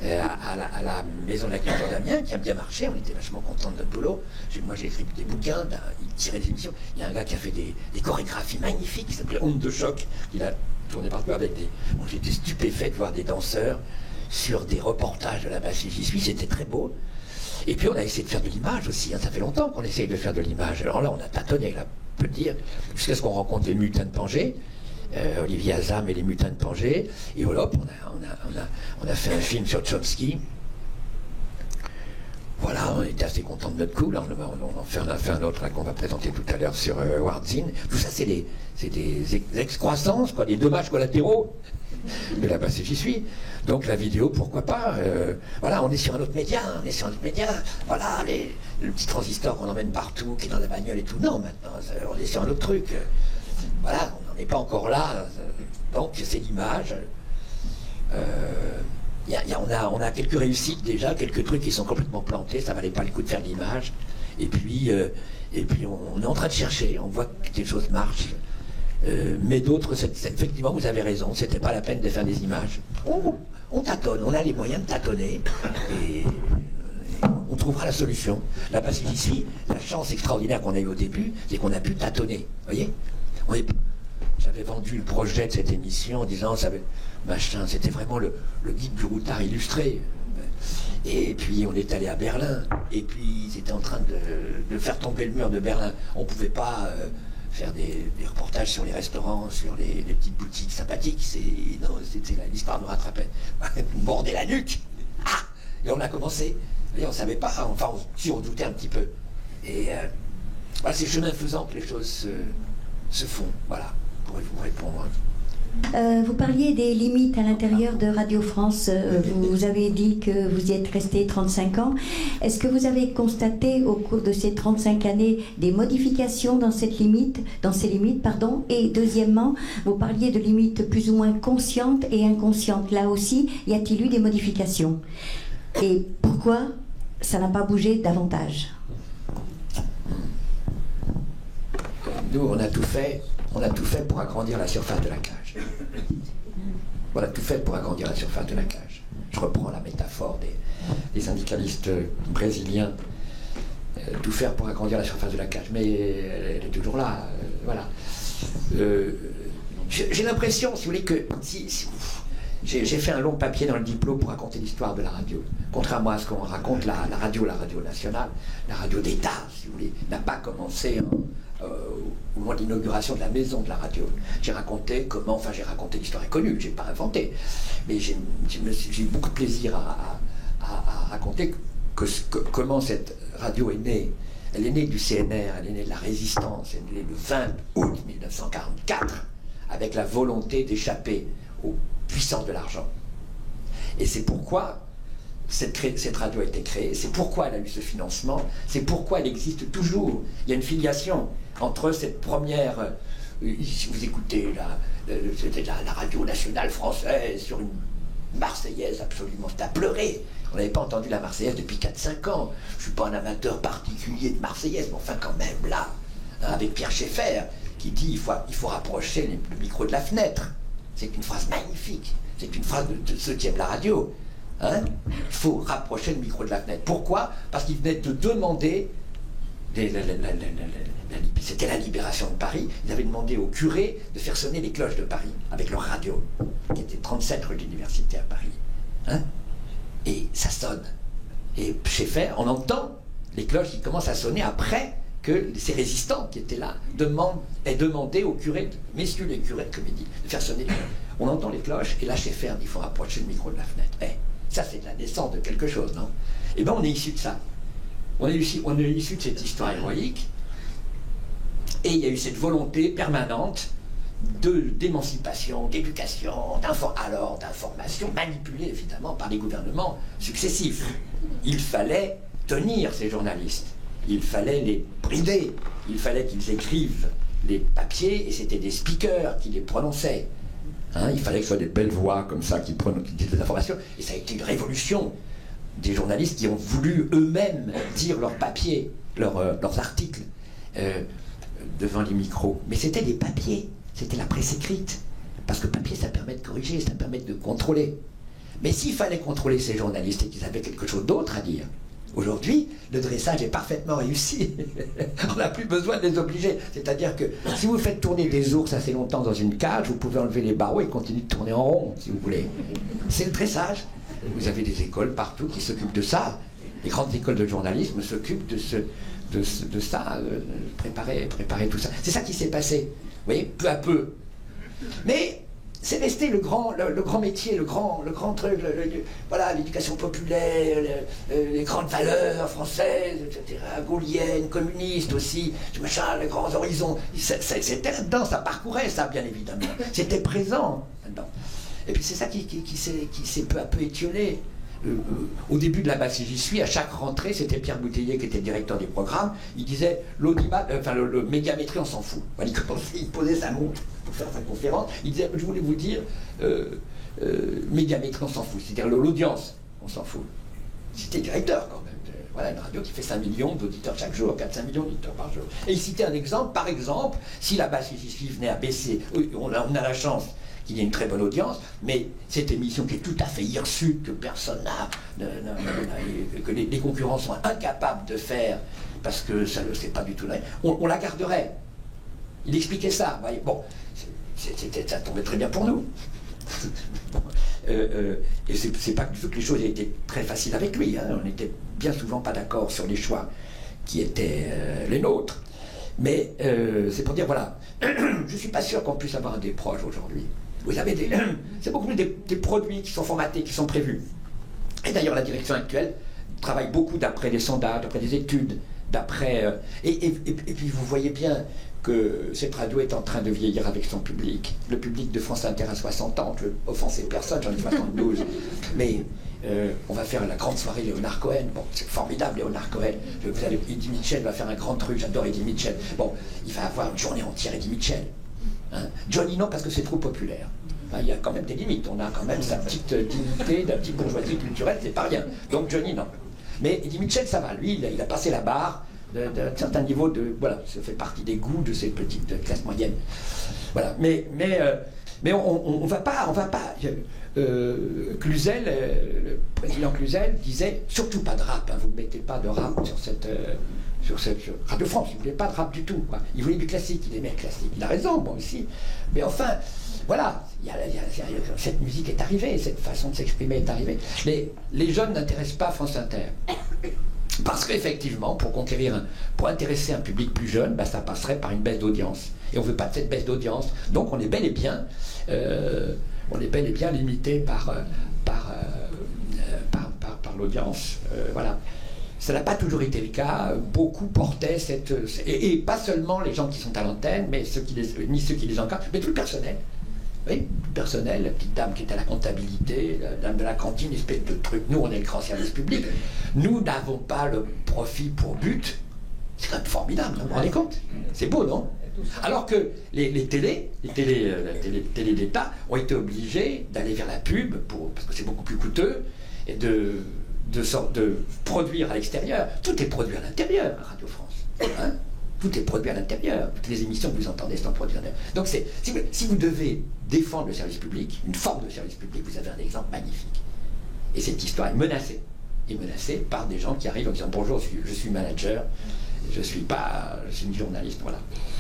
À la maison de la culture d'Amiens, qui a bien marché, on était vachement contents de notre boulot. Moi j'ai écrit des bouquins, il tirait des émissions. Il y a un gars qui a fait des chorégraphies magnifiques, qui s'appelait Honte de choc, il a tourné partout avec des... Bon, j'étais stupéfait de voir des danseurs sur des reportages de la base où j'y suis, c'était très beau. Et puis on a essayé de faire de l'image aussi, hein. Ça fait longtemps qu'on essaye de faire de l'image. Alors là on a tâtonné, là, on peut dire, jusqu'à ce qu'on rencontre les mutins de Pangée. Olivier Azam et les mutins de Pangée, et au LOP, on a fait un film sur Chomsky. Voilà, on était assez contents de notre coup. Là, on en a fait un autre qu'on va présenter tout à l'heure sur Wardzine. Tout ça, c'est des excroissances, quoi, des dommages collatéraux de la base j'y suis. Donc la vidéo, pourquoi pas. Voilà, on est sur un autre média, Voilà, le petit transistor qu'on emmène partout, qui est dans la bagnole et tout. Non, maintenant, on est sur un autre truc. Voilà, on n'en est pas encore là, donc c'est l'image. On a quelques réussites déjà, quelques trucs qui sont complètement plantés, ça valait pas le coup de faire de l'image. Et puis on est en train de chercher, on voit que des choses marchent. Mais d'autres, effectivement, vous avez raison, c'était pas la peine de faire des images. On tâtonne, on a les moyens de tâtonner. Et on trouvera la solution. Là, parce qu'ici, la chance extraordinaire qu'on a eue au début, c'est qu'on a pu tâtonner. Vous voyez? J'avais vendu le projet de cette émission en disant machin, c'était vraiment le guide du routard illustré. Et puis on est allé à Berlin, et puis c'était en train de faire tomber le mur de Berlin. On ne pouvait pas faire des reportages sur les restaurants, sur les petites boutiques sympathiques. L'histoire nous rattrapait. On bordait la nuque. Ah, et on a commencé. Et on ne savait pas, enfin si on doutait un petit peu. Et voilà, c'est chemin faisant que les choses se font. Voilà, pour vous répondre. Vous parliez des limites à l'intérieur de Radio France. Vous avez dit que vous y êtes resté 35 ans. Est-ce que vous avez constaté au cours de ces 35 années des modifications dans ces limites, Et deuxièmement, vous parliez de limites plus ou moins conscientes et inconscientes. Là aussi, y a-t-il eu des modifications? Et pourquoi ça n'a pas bougé davantage? Nous, on a tout fait pour agrandir la surface de la cage. On a tout fait pour agrandir la surface de la cage. Je reprends la métaphore des syndicalistes brésiliens. Tout faire pour agrandir la surface de la cage. Mais elle est toujours là. Voilà. J'ai l'impression, si vous voulez, que J'ai fait un long papier dans le diplôme pour raconter l'histoire de la radio. Contrairement à ce qu'on raconte, la radio nationale, la radio d'État, si vous voulez, n'a pas commencé au moment de l'inauguration de la maison de la radio. J'ai raconté comment, j'ai raconté l'histoire est connue, j'ai pas inventé, mais j'ai eu beaucoup de plaisir à raconter comment cette radio est née. Elle est née du CNR, elle est née de la résistance, elle est née le 20 août 1944, avec la volonté d'échapper aux puissances de l'argent. Et c'est pourquoi cette radio a été créée, c'est pourquoi elle a eu ce financement, c'est pourquoi elle existe toujours. Il y a une filiation entre cette première... si vous écoutez la radio nationale française sur une Marseillaise absolument, c'est à pleurer. On n'avait pas entendu la Marseillaise depuis 4-5 ans. Je ne suis pas un amateur particulier de Marseillaise, mais enfin quand même là, avec Pierre Schaeffer, qui dit il faut rapprocher le micro de la fenêtre. C'est une phrase magnifique. C'est une phrase de ceux qui aiment la radio. Il faut rapprocher le micro de la fenêtre. Pourquoi? Parce qu'il venait de demander, c'était la libération de Paris, ils avaient demandé au curé de faire sonner les cloches de Paris avec leur radio, qui était 37 rue de l'Université à Paris. Et ça sonne. Et Schaeffer, on entend les cloches qui commencent à sonner après que ces résistants qui étaient là aient demandé aux curés, messieurs les curés de comédie, de faire sonner les cloches. On entend les cloches, et là Schaeffer dit il faut rapprocher le micro de la fenêtre. Ça c'est la naissance de quelque chose, non? Et bien on est issu de ça. On est issu de cette histoire héroïque, et il y a eu cette volonté permanente d'émancipation, d'éducation, d'information, manipulée évidemment par les gouvernements successifs. Il fallait tenir ces journalistes, il fallait les brider, il fallait qu'ils écrivent les papiers, et c'était des speakers qui les prononçaient. Il fallait que ce soit des belles voix comme ça qui disent des informations, et ça a été une révolution des journalistes qui ont voulu eux-mêmes dire leurs papiers, leurs articles devant les micros. Mais c'était des papiers, c'était la presse écrite, parce que papier ça permet de corriger, ça permet de contrôler. Mais s'il fallait contrôler ces journalistes et qu'ils avaient quelque chose d'autre à dire, aujourd'hui, le dressage est parfaitement réussi. On n'a plus besoin de les obliger. C'est-à-dire que si vous faites tourner des ours assez longtemps dans une cage, vous pouvez enlever les barreaux et continuer de tourner en rond, si vous voulez. C'est le dressage. Vous avez des écoles partout qui s'occupent de ça. Les grandes écoles de journalisme s'occupent de ça, préparer tout ça. C'est ça qui s'est passé, vous voyez, peu à peu. Mais c'est resté le grand métier, le grand truc, voilà, l'éducation populaire, les grandes valeurs françaises, etc., gaulliennes, communistes aussi, machin, les grands horizons. C'était là-dedans, ça parcourait ça, bien évidemment. C'était présent là-dedans. Et puis c'est ça qui s'est peu à peu étiolé. Au début de la base, si j'y suis, à chaque rentrée, c'était Pierre Bouteiller qui était le directeur du programme. Il disait l'audimat, le médiamétrie, on s'en fout. Il posait sa montre pour faire sa conférence. Il disait je voulais vous dire, médiamétrie, on s'en fout. C'est-à-dire l'audience, on s'en fout. C'était directeur quand même. Voilà, une radio qui fait 5 millions d'auditeurs chaque jour, 4-5 millions d'auditeurs par jour. Et il citait un exemple, par exemple, si la base, si j'y suis, venait à baisser, on a la chance qu'il y ait une très bonne audience, mais cette émission qui est tout à fait hirsute, que personne n'a, que les concurrents sont incapables de faire, parce que ça ne c'est pas du tout là, on la garderait. Il expliquait ça, vous voyez. Bon, ça tombait très bien pour nous. Et c'est pas du tout que les choses aient été très faciles avec lui, on n'était bien souvent pas d'accord sur les choix qui étaient les nôtres. Mais c'est pour dire, voilà, je suis pas sûr qu'on puisse avoir des proches aujourd'hui. Vous avez c'est beaucoup plus des produits qui sont formatés, qui sont prévus. Et d'ailleurs, la direction actuelle travaille beaucoup d'après des sondages, d'après des études, d'après... et puis vous voyez bien que cette radio est en train de vieillir avec son public. Le public de France Inter a 60 ans, je ne veux offenser personne, j'en ai 72. Mais on va faire la grande soirée Léonard Cohen. Bon, c'est formidable, Léonard Cohen. Eddie Mitchell va faire un grand truc, j'adore Eddie Mitchell. Bon, il va avoir une journée entière Eddie Mitchell. Johnny, non, parce que c'est trop populaire. Il y a quand même des limites. On a quand même sa petite dignité, la petite bourgeoisie culturelle, c'est pas rien. Donc Johnny, non. Mais Eddie Mitchell, ça va. Lui, il a passé la barre d'un certain niveau de... Voilà, ça fait partie des goûts de ces petites classes moyennes. Voilà. Mais on va pas... Cluzel, le président Cluzel disait surtout pas de rap, vous ne mettez pas de rap sur Radio France, il ne voulait pas de rap du tout, quoi. Il voulait du classique, il aimait le classique. Il a raison, moi aussi. Mais enfin, voilà, cette musique est arrivée, cette façon de s'exprimer est arrivée. Les jeunes n'intéressent pas France Inter. Parce qu'effectivement, pour intéresser un public plus jeune, ben, ça passerait par une baisse d'audience. Et on ne veut pas de cette baisse d'audience. Donc on est bel et bien, limité par l'audience. Voilà. Ça n'a pas toujours été le cas. Beaucoup portaient et pas seulement les gens qui sont à l'antenne, mais ceux qui les encadrent, mais tout le personnel. Oui, tout le personnel, la petite dame qui était à la comptabilité, la dame de la cantine, espèce de truc. Nous, on est le grand service public. Nous n'avons pas le profit pour but. C'est quand même formidable, vous vous rendez compte? C'est beau, non? Alors que les télés d'État ont été obligés d'aller vers la pub, parce que c'est beaucoup plus coûteux, et de produire à l'extérieur. Tout est produit à l'intérieur, à Radio France. Hein? Tout est produit à l'intérieur. Toutes les émissions que vous entendez sont produites à l'intérieur. Donc si vous devez défendre le service public, une forme de service public, vous avez un exemple magnifique. Et cette histoire est menacée. Est menacée par des gens qui arrivent en disant bonjour, je suis manager, je suis une journaliste, voilà.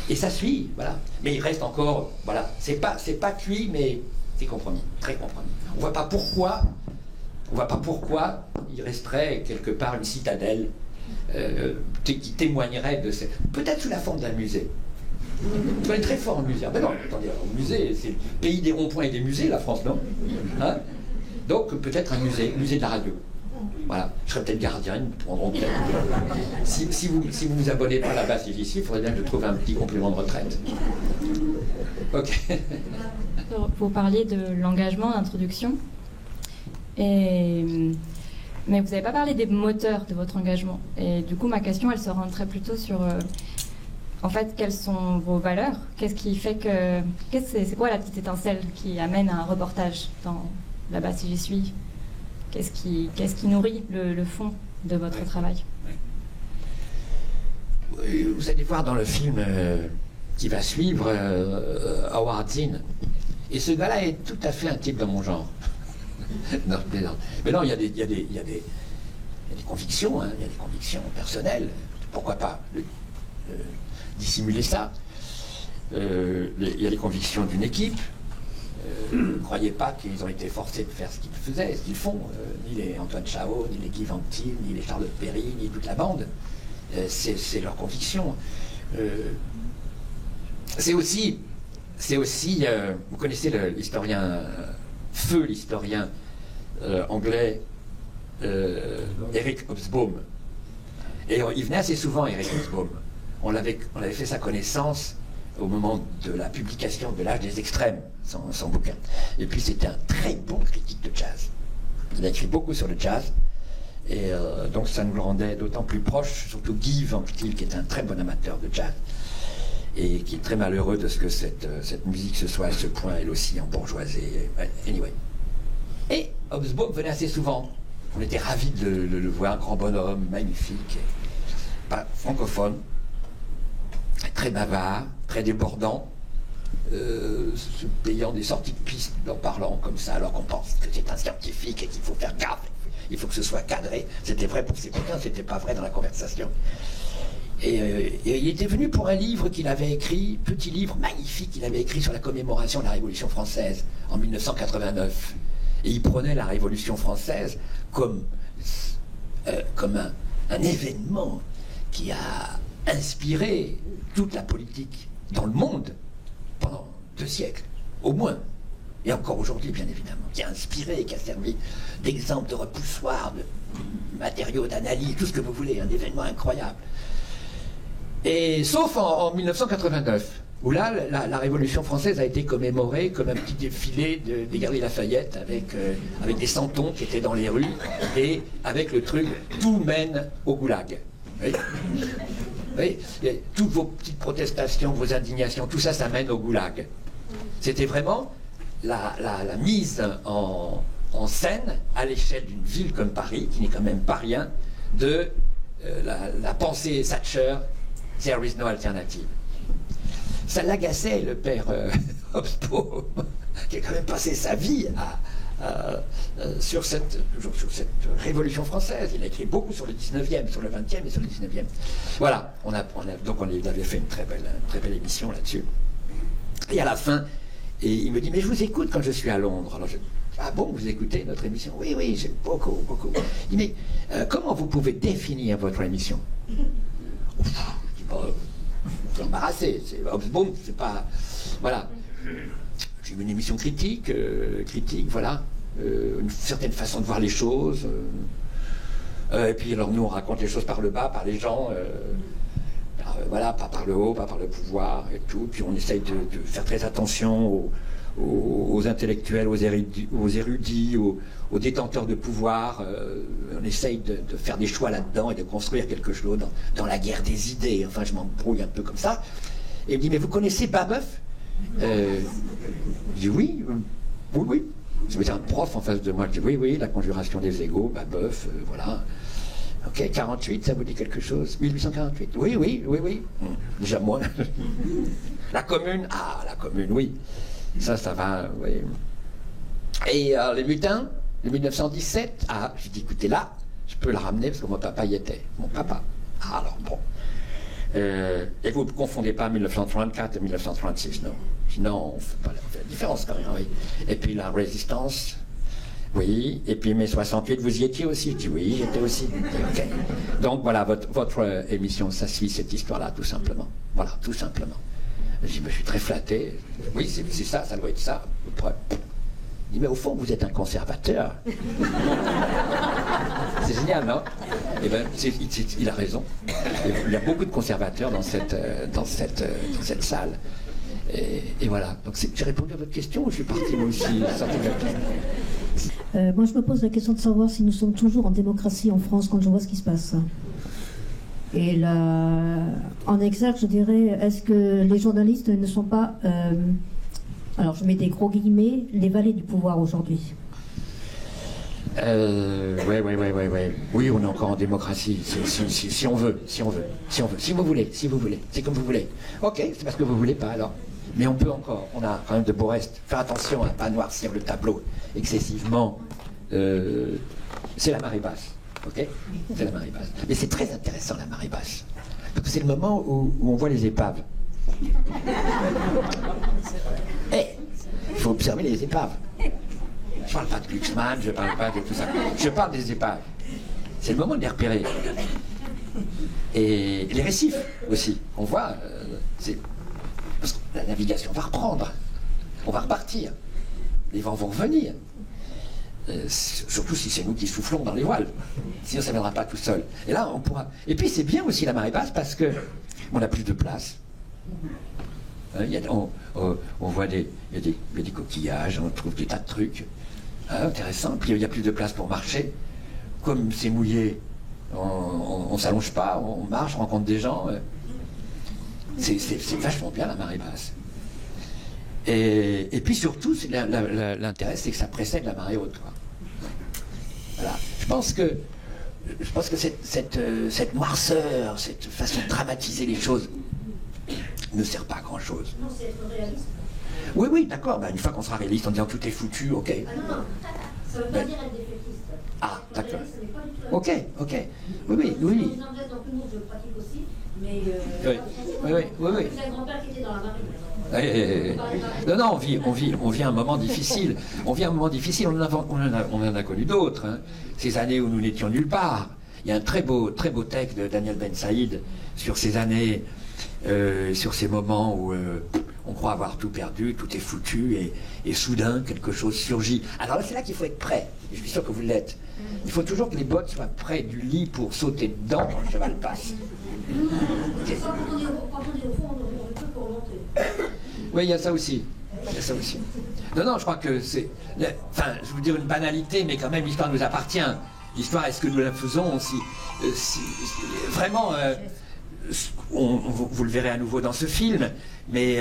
Et ça suit, voilà. Mais il reste encore, voilà, c'est pas cuit, mais c'est compromis, très compromis. On voit pas pourquoi il resterait quelque part une citadelle qui témoignerait de cette... Peut-être sous la forme d'un musée. On est très fort en musée. Mais non, attendez, au musée, c'est le pays des ronds-points et des musées, la France, non? Hein? Donc peut-être un musée de la radio. Voilà, je serais peut-être gardien, ils me prendront peut-être. Si vous vous abonnez pas là-bas, c'est ici, il faudrait bien que je trouve un petit complément de retraite. Ok. Vous parliez de l'engagement, d'introduction. Mais vous n'avez pas parlé des moteurs de votre engagement. Et du coup, ma question, elle se rentrait plutôt sur, en fait, quelles sont vos valeurs? Qu'est-ce qui fait que... C'est quoi la petite étincelle qui amène à un reportage dans Là-bas si j'y suis? Qu'est-ce qui nourrit le fond de votre travail? Vous allez voir dans le film qui va suivre Howard Zinn. Et ce gars-là est tout à fait un type de mon genre. Non, mais non, il y a des convictions, hein, il y a des convictions personnelles. Pourquoi pas dissimuler ça? Il y a les convictions d'une équipe. Ne croyez pas qu'ils ont été forcés de faire ce qu'ils font. Ni les Antoine Chao, ni les Guy Ventil, ni les Charlotte Perry, ni toute la bande. C'est leur conviction. C'est aussi, vous connaissez l'historien, l'historien anglais Eric Hobsbawm. Et il venait assez souvent, Eric Hobsbawm. On avait fait sa connaissance au moment de la publication de L'Âge des Extrêmes, son bouquin. Et puis c'était un très bon critique de jazz. Il a écrit beaucoup sur le jazz. Et donc ça nous le rendait d'autant plus proche, surtout Guy Ventil, qui est un très bon amateur de jazz, et qui est très malheureux de ce que cette musique se soit à ce point, elle aussi, embourgeoisée. Anyway. Et Hobsbawm venait assez souvent. On était ravis de le voir, un grand bonhomme, magnifique, pas francophone, très bavard, très débordant, se payant des sorties de piste en parlant comme ça, alors qu'on pense que c'est un scientifique et qu'il faut faire gaffe, il faut que ce soit cadré. C'était vrai pour ses bouquins, c'était pas vrai dans la conversation. Et il était venu pour un livre qu'il avait écrit, petit livre magnifique qu'il avait écrit sur la commémoration de la Révolution française en 1989. Et il prenait la Révolution française comme un événement qui a inspiré toute la politique dans le monde pendant 2 siècles, au moins, et encore aujourd'hui bien évidemment, qui a inspiré, qui a servi d'exemple de repoussoir, de matériaux d'analyse, tout ce que vous voulez, un événement incroyable. Et sauf en 1989, où là, la Révolution française a été commémorée comme un petit défilé des Galeries Lafayette avec des santons qui étaient dans les rues et avec le truc « tout mène au goulag ». Oui, toutes vos petites protestations, vos indignations, tout ça, ça mène au goulag. C'était vraiment la mise en scène à l'échelle d'une ville comme Paris, qui n'est quand même pas rien, de la pensée Thatcher, there is no alternative. Ça l'agaçait, le père Hobsbawm, qui a quand même passé sa vie sur cette révolution française. Il a écrit beaucoup sur le 19e, sur le 20e et sur le 19e. Voilà, donc on avait fait une très belle émission là-dessus. Et à la fin, Et il me dit, mais je vous écoute quand je suis à Londres. Alors ah bon, vous écoutez notre émission? Oui, oui, j'aime beaucoup, beaucoup. Il me dit, mais comment vous pouvez définir votre émission? Je dis, bon, vous embarrassez, bon, c'est pas... Voilà. J'ai une émission critique, voilà. Une certaine façon de voir les choses. Et puis alors nous on raconte les choses par le bas, par les gens, voilà, pas par le haut, pas par le pouvoir et tout. Puis on essaye de faire très attention aux intellectuels, aux érudits, aux détenteurs de pouvoir. On essaye de faire des choix là-dedans et de construire quelque chose dans la guerre des idées. Enfin je m'embrouille un peu comme ça. Et il me dit, mais vous connaissez Babeuf? Je dis oui, oui. J'ai un prof en face de moi, je dis oui, la conjuration des égaux, Babeuf, voilà. Ok, 48, ça vous dit quelque chose? 1848? Oui. Déjà moins. La Commune? Ah, la Commune, oui. Ça va, oui. Et les mutins, le 1917, ah, j'ai dit, écoutez, là, je peux la ramener parce que mon papa y était. Mon papa. Ah, alors, bon. Et vous ne confondez pas 1934 et 1936, non? Sinon, on fait la différence quand même, oui. Et puis la résistance, oui. Et puis mai 68, vous y étiez aussi? Je dis oui, j'étais aussi. Okay. Donc voilà, votre émission, ça suit cette histoire-là, tout simplement. Voilà, tout simplement. Je dis, je suis très flatté. Oui, c'est ça, ça doit être ça. Il dit, mais au fond, vous êtes un conservateur. C'est génial, non? Eh bien, il a raison. Il y a beaucoup de conservateurs dans cette salle. Et voilà. Donc j'ai répondu à votre question ou je suis parti moi aussi moi, je me pose la question de savoir si nous sommes toujours en démocratie en France quand je vois ce qui se passe. Et là, en exergue, je dirais, est-ce que les journalistes ne sont pas, alors je mets des gros guillemets, les valets du pouvoir aujourd'hui? Ouais. Oui, on est encore en démocratie, si on veut. Si vous voulez, c'est comme vous voulez. Ok, c'est parce que vous voulez pas alors. Mais on peut encore, on a quand même de beaux restes. Faire attention à ne pas noircir le tableau excessivement. C'est la marée basse, ok? C'est la marée basse. Mais c'est très intéressant la marée basse. Parce que c'est le moment où on voit les épaves. Il faut observer les épaves. Je parle pas de Glucksmann, je parle pas de tout ça. Je parle des épaves. C'est le moment de les repérer. Et les récifs aussi. On voit, parce que la navigation va reprendre. On va repartir. Les vents vont revenir. Surtout si c'est nous qui soufflons dans les voiles. Sinon, ça ne viendra pas tout seul. Et là, on pourra. Et puis, c'est bien aussi la marée basse parce que on a plus de place. On voit il y a des coquillages, on trouve des tas de trucs. Intéressant. Puis il y a plus de place pour marcher. Comme c'est mouillé, on s'allonge pas, on marche, on rencontre des gens. C'est vachement bien la marée basse. Et puis surtout, l'intérêt, c'est que ça précède la marée haute, quoi. Voilà. Je pense que cette noirceur, cette façon de dramatiser les choses ne sert pas à grand chose. Non, c'est être réaliste. Oui, d'accord. Une fois qu'on sera réaliste en disant tout est foutu, ok. Ah non, ça ne veut pas dire être défaitiste. Ah, d'accord. Ce n'est pas du tout Ok. Oui. Les Anglaises, donc nous, je pratique aussi, mais... Oui. C'est un grand-père qui était dans la marine. Non, on vit un moment difficile. On en a connu d'autres. Hein. Ces années où nous n'étions nulle part. Il y a un très beau texte de Daniel Ben Saïd sur ces années, sur ces moments où on croit avoir tout perdu, tout est foutu, et soudain quelque chose surgit. Alors là, c'est là qu'il faut être prêt. Je suis sûr que vous l'êtes. Il faut toujours que les bottes soient près du lit pour sauter dedans quand le cheval passe. Quand on est au fond, on ne peut que remonter. Oui, il y a ça aussi. Non, je crois que c'est... Enfin, je veux dire une banalité, mais quand même, l'histoire nous appartient. L'histoire, est-ce que nous la faisons vraiment, vous le verrez à nouveau dans ce film, mais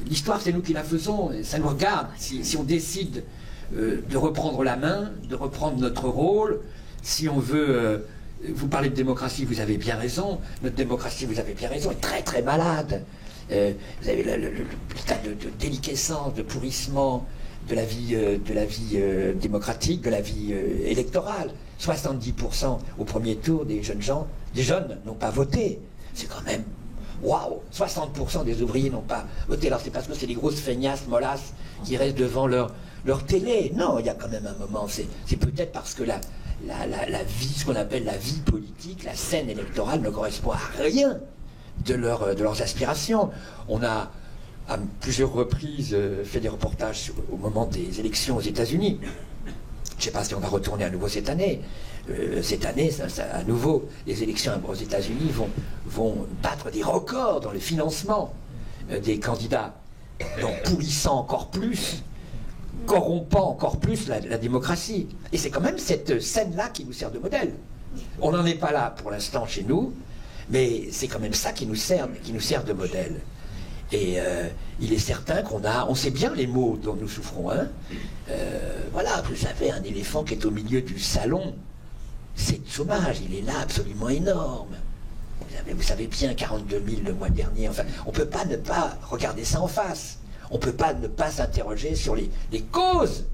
l'histoire, c'est nous qui la faisons, ça nous regarde. Si on décide de reprendre la main, de reprendre notre rôle, si on veut... vous parlez de démocratie, vous avez bien raison. Notre démocratie, vous avez bien raison, est très très malade. Vous avez l'état de déliquescence, de pourrissement de la vie démocratique, de la vie électorale. 70% au premier tour des jeunes n'ont pas voté. C'est quand même waouh, 60% des ouvriers n'ont pas voté. Alors c'est parce que c'est des grosses feignasses, mollasses, qui restent devant leur télé. Non, il y a quand même un moment, c'est peut-être parce que la vie, ce qu'on appelle la vie politique, la scène électorale ne correspond à rien de leurs aspirations. On a à plusieurs reprises fait des reportages au moment des élections aux États-Unis. Je ne sais pas si on va retourner à nouveau cette année. Cette année, à nouveau, les élections aux États-Unis vont battre des records dans le financement des candidats, donc pourrissant encore plus, corrompant encore plus la démocratie. Et c'est quand même cette scène-là qui nous sert de modèle. On n'en est pas là pour l'instant chez nous, mais c'est quand même ça qui nous sert de modèle. Et il est certain on sait bien les maux dont nous souffrons. Hein. Voilà, vous savez, un éléphant qui est au milieu du salon, c'est le chômage, il est là absolument énorme. Vous savez bien, 42 000 le mois dernier. Enfin, on ne peut pas ne pas regarder ça en face. On ne peut pas ne pas s'interroger sur les causes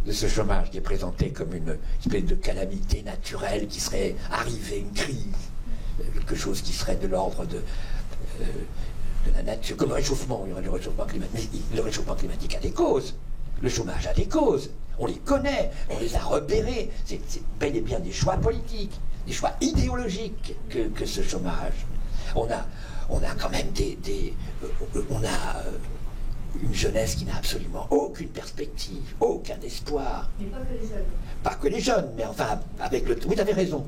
de ce chômage qui est présenté comme une espèce de calamité naturelle qui serait arrivée, une crise, quelque chose qui serait de l'ordre de la nature, comme le réchauffement. Il y aurait le réchauffement climatique. Mais le réchauffement climatique a des causes. Le chômage a des causes. On les connaît, on les a repérés. C'est bel et bien des choix politiques, des choix idéologiques que ce chômage. On a quand même on a une jeunesse qui n'a absolument aucune perspective, aucun espoir. Mais pas que les jeunes. Pas que les jeunes, mais enfin, avec le... Vous avez raison.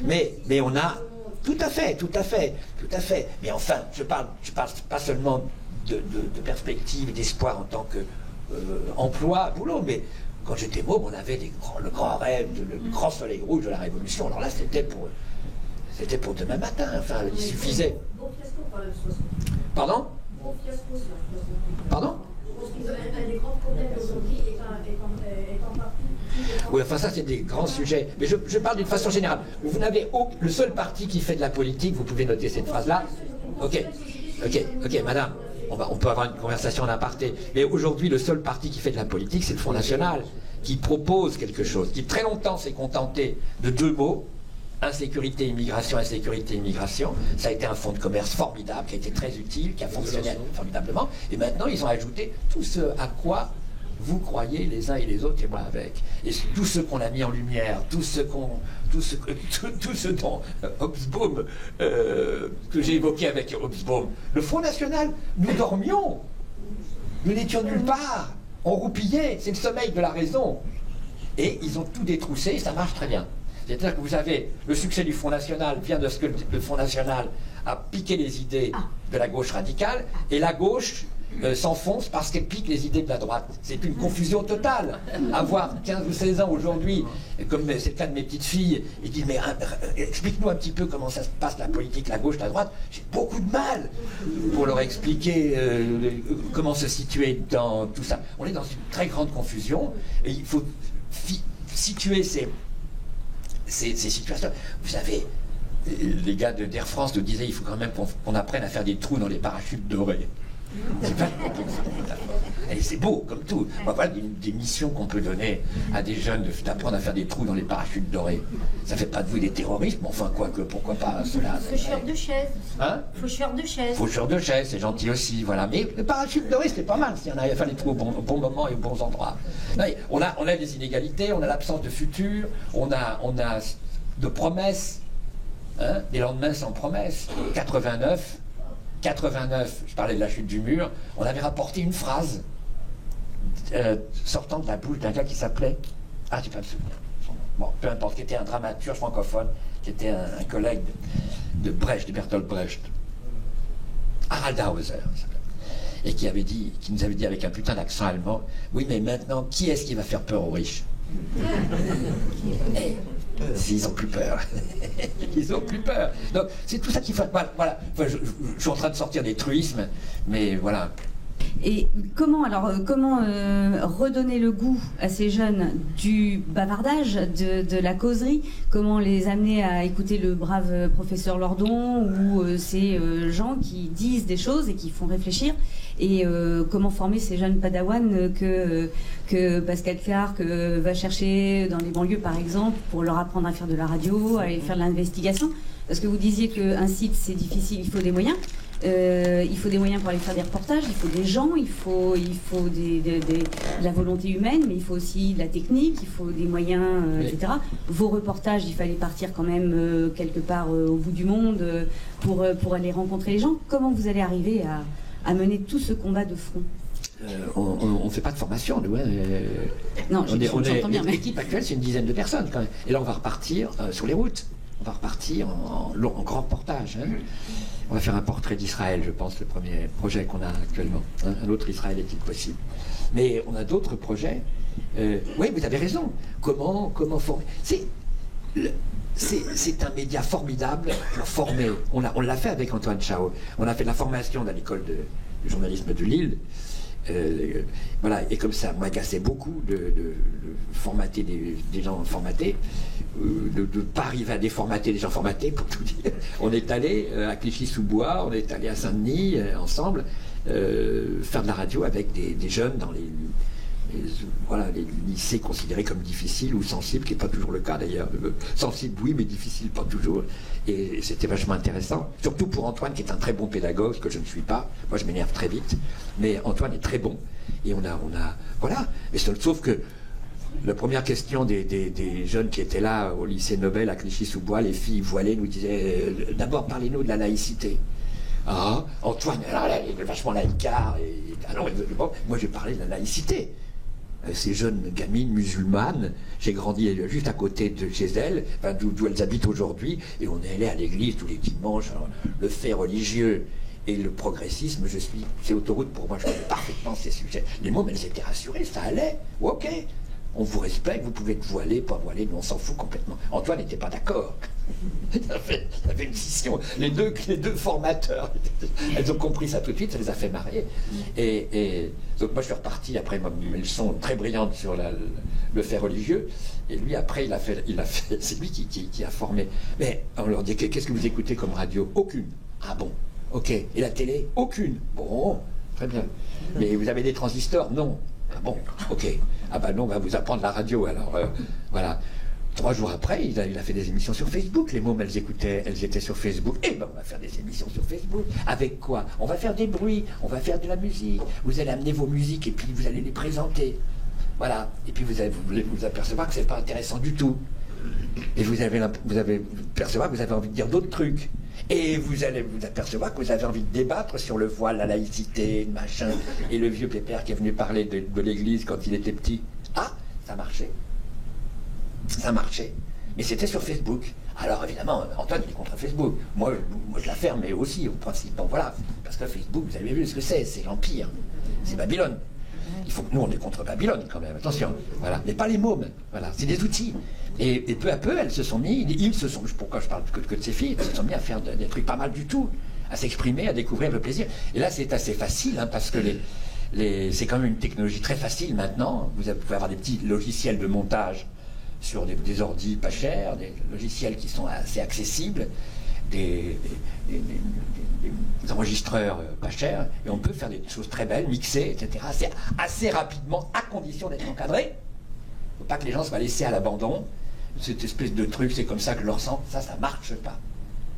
Mais on a... Tout à fait. Mais enfin, je parle pas seulement de perspective et d'espoir en tant que emploi, boulot, mais quand j'étais môme, on avait le grand rêve, le grand soleil rouge de la Révolution. Alors là, c'était pour demain matin. Enfin, il suffisait. Bon fiasco par la 60. Pardon? Bon fiasco, Pardon? Un des grands problèmes aujourd'hui est en partie... Oui, enfin ça c'est des grands sujets. Mais je parle d'une façon générale. Vous n'avez le seul parti qui fait de la politique, vous pouvez noter cette phrase-là. Ok, madame. On peut avoir une conversation en aparté. Mais aujourd'hui, le seul parti qui fait de la politique, c'est le Front National, qui propose quelque chose, qui très longtemps s'est contenté de deux mots, insécurité, immigration, insécurité, immigration. Ça a été un fonds de commerce formidable, qui a été très utile, qui a fonctionné formidablement. Et maintenant, ils ont ajouté tout ce à quoi vous croyez les uns et les autres, et moi avec. Et tout ce qu'on a mis en lumière, tout ce dont Hobsbawm, que j'ai évoqué avec Hobsbawm, le Front National, nous dormions. Nous n'étions nulle part. On roupillait, c'est le sommeil de la raison. Et ils ont tout détroussé, et ça marche très bien. C'est-à-dire que vous avez le succès du Front National vient de ce que le Front National a piqué les idées de la gauche radicale, et la gauche s'enfonce parce qu'elle pique les idées de la droite. C'est une confusion totale. Avoir 15 ou 16 ans aujourd'hui, comme c'est le cas de mes petites filles, ils disent mais explique-nous un petit peu comment ça se passe la politique, la gauche, la droite. J'ai beaucoup de mal pour leur expliquer comment se situer dans tout ça. On est dans une très grande confusion et il faut situer ces situations. Vous savez, les gars d'Air France nous disaient il faut quand même qu'on apprenne à faire des trous dans les parachutes dorés. C'est pas et c'est beau comme tout. Voilà des missions qu'on peut donner à des jeunes d'apprendre à faire des trous dans les parachutes dorés. Ça fait pas de vous des terroristes, mais enfin pourquoi pas cela. Faucheur de chaise. Hein? Faucheur de chaise, c'est gentil aussi, voilà. Mais le parachute doré, c'était pas mal si on avait à faire les trous au bon moment et aux bons endroits. Non, on a des inégalités, on a l'absence de futur, on a de promesses, hein, des lendemains sans promesses. 89, je parlais de la chute du mur, on avait rapporté une phrase sortant de la bouche d'un gars qui s'appelait... Ah, je ne sais pas me souvenir. Bon, peu importe, qui était un dramaturge francophone, qui était un collègue de Brecht, de Bertolt Brecht. Harald Hauser, il s'appelait. Et qui nous avait dit avec un putain d'accent allemand, oui, mais maintenant, qui est-ce qui va faire peur aux riches? Ils ont plus peur. Ils ont plus peur. Donc, c'est tout ça qu'il faut... Voilà. Enfin, je suis en train de sortir des truismes, mais voilà. Et comment redonner le goût à ces jeunes du bavardage, de la causerie? Comment les amener à écouter le brave professeur Lordon ou ces gens qui disent des choses et qui font réfléchir? Et comment former ces jeunes padawans que Pascal Clark va chercher dans les banlieues, par exemple, pour leur apprendre à faire de la radio, à aller faire de l'investigation? Parce que vous disiez qu'un site, c'est difficile, il faut des moyens. Il faut des moyens pour aller faire des reportages, il faut des gens, il faut de la volonté humaine, mais il faut aussi de la technique, il faut des moyens, etc. Vos reportages, il fallait partir quand même quelque part au bout du monde pour aller rencontrer les gens. Comment vous allez arriver à mener tout ce combat de front? On ne fait pas de formation, nous. Non, j'entends bien. L'équipe actuelle, c'est une dizaine de personnes quand même. Et là, on va repartir sur les routes. On va repartir en grand reportage. Hein. On va faire un portrait d'Israël, je pense, le premier projet qu'on a actuellement. Un autre Israël est-il possible? Mais on a d'autres projets. Oui, vous avez raison. Comment former? C'est un média formidable pour former. On l'a fait avec Antoine Chao. On a fait de la formation dans l'école de journalisme de Lille. Voilà, et comme ça m'agaçait beaucoup de formater des gens formatés, de ne pas arriver à déformater des gens formatés, pour tout dire. On est allé à Clichy-sous-Bois, on est allé à Saint-Denis ensemble faire de la radio avec des jeunes dans les lycées considérés comme difficiles ou sensibles, qui n'est pas toujours le cas d'ailleurs. Sensible oui, mais difficile pas toujours. Et c'était vachement intéressant, surtout pour Antoine qui est un très bon pédagogue, que je ne suis pas. Moi je m'énerve très vite, mais Antoine est très bon. Et on a voilà. Mais sauf que la première question des jeunes qui étaient là au lycée Nobel à Clichy-sous-Bois, les filles voilées nous disaient d'abord parlez-nous de la laïcité. Ah, Antoine, alors là, il est vachement laïcard. Bon, moi j'ai parlé de la laïcité. Ces jeunes gamines musulmanes, j'ai grandi juste à côté de chez elles, d'où elles habitent aujourd'hui, et on est allé à l'église tous les dimanches. Alors, le fait religieux et le progressisme, c'est autoroute pour moi, je connais parfaitement ces sujets. Les mômes, elles étaient rassurées, ça allait, ok, on vous respecte, vous pouvez être voilé, pas voilé, mais on s'en fout complètement. Antoine n'était pas d'accord. Il avait une scission. Les deux formateurs, elles ont compris ça tout de suite, ça les a fait marrer. Et donc moi je suis reparti après mes leçons très brillantes sur le fait religieux. Et lui après il a fait c'est lui qui a formé. Mais on leur dit qu'est-ce que vous écoutez comme radio? Aucune. Ah bon, ok. Et la télé? Aucune. Bon, très bien. Mais vous avez des transistors? Non. Ah bon, ok. Ah bah non, on va vous apprendre la radio alors. Voilà. 3 jours après, il a fait des émissions sur Facebook. Les mômes, elles étaient sur Facebook. Eh ben, on va faire des émissions sur Facebook. Avec quoi? On va faire des bruits, on va faire de la musique. Vous allez amener vos musiques et puis vous allez les présenter. Voilà. Et puis vous allez vous apercevoir que c'est pas intéressant du tout. Et vous allez percevoir que vous avez envie de dire d'autres trucs. Et vous allez vous apercevoir que vous avez envie de débattre sur le voile, la laïcité, machin. Et le vieux pépère qui est venu parler de l'église quand il était petit. Ah, ça marchait. Ça marchait. Mais c'était sur Facebook. Alors évidemment, Antoine il est contre Facebook. Moi je la ferme, mais aussi au principe. Bon voilà. Parce que Facebook, vous avez vu ce que c'est l'Empire. C'est Babylone. Il faut que nous on est contre Babylone quand même, attention. Voilà. Mais pas les mômes. Voilà. C'est des outils. Et peu à peu, elles se sont mis, pourquoi je parle que de ces filles, elles se sont mis à faire des trucs pas mal du tout, à s'exprimer, à découvrir le plaisir. Et là c'est assez facile, hein, parce que c'est quand même une technologie très facile maintenant. Vous pouvez avoir des petits logiciels de montage sur des ordis pas chers, des logiciels qui sont assez accessibles, des enregistreurs pas chers, et on peut faire des choses très belles, mixées, etc. C'est assez rapidement, à condition d'être encadré. Il ne faut pas que les gens soient laissés à l'abandon. Cette espèce de truc, c'est comme ça que leur sang, ça marche pas.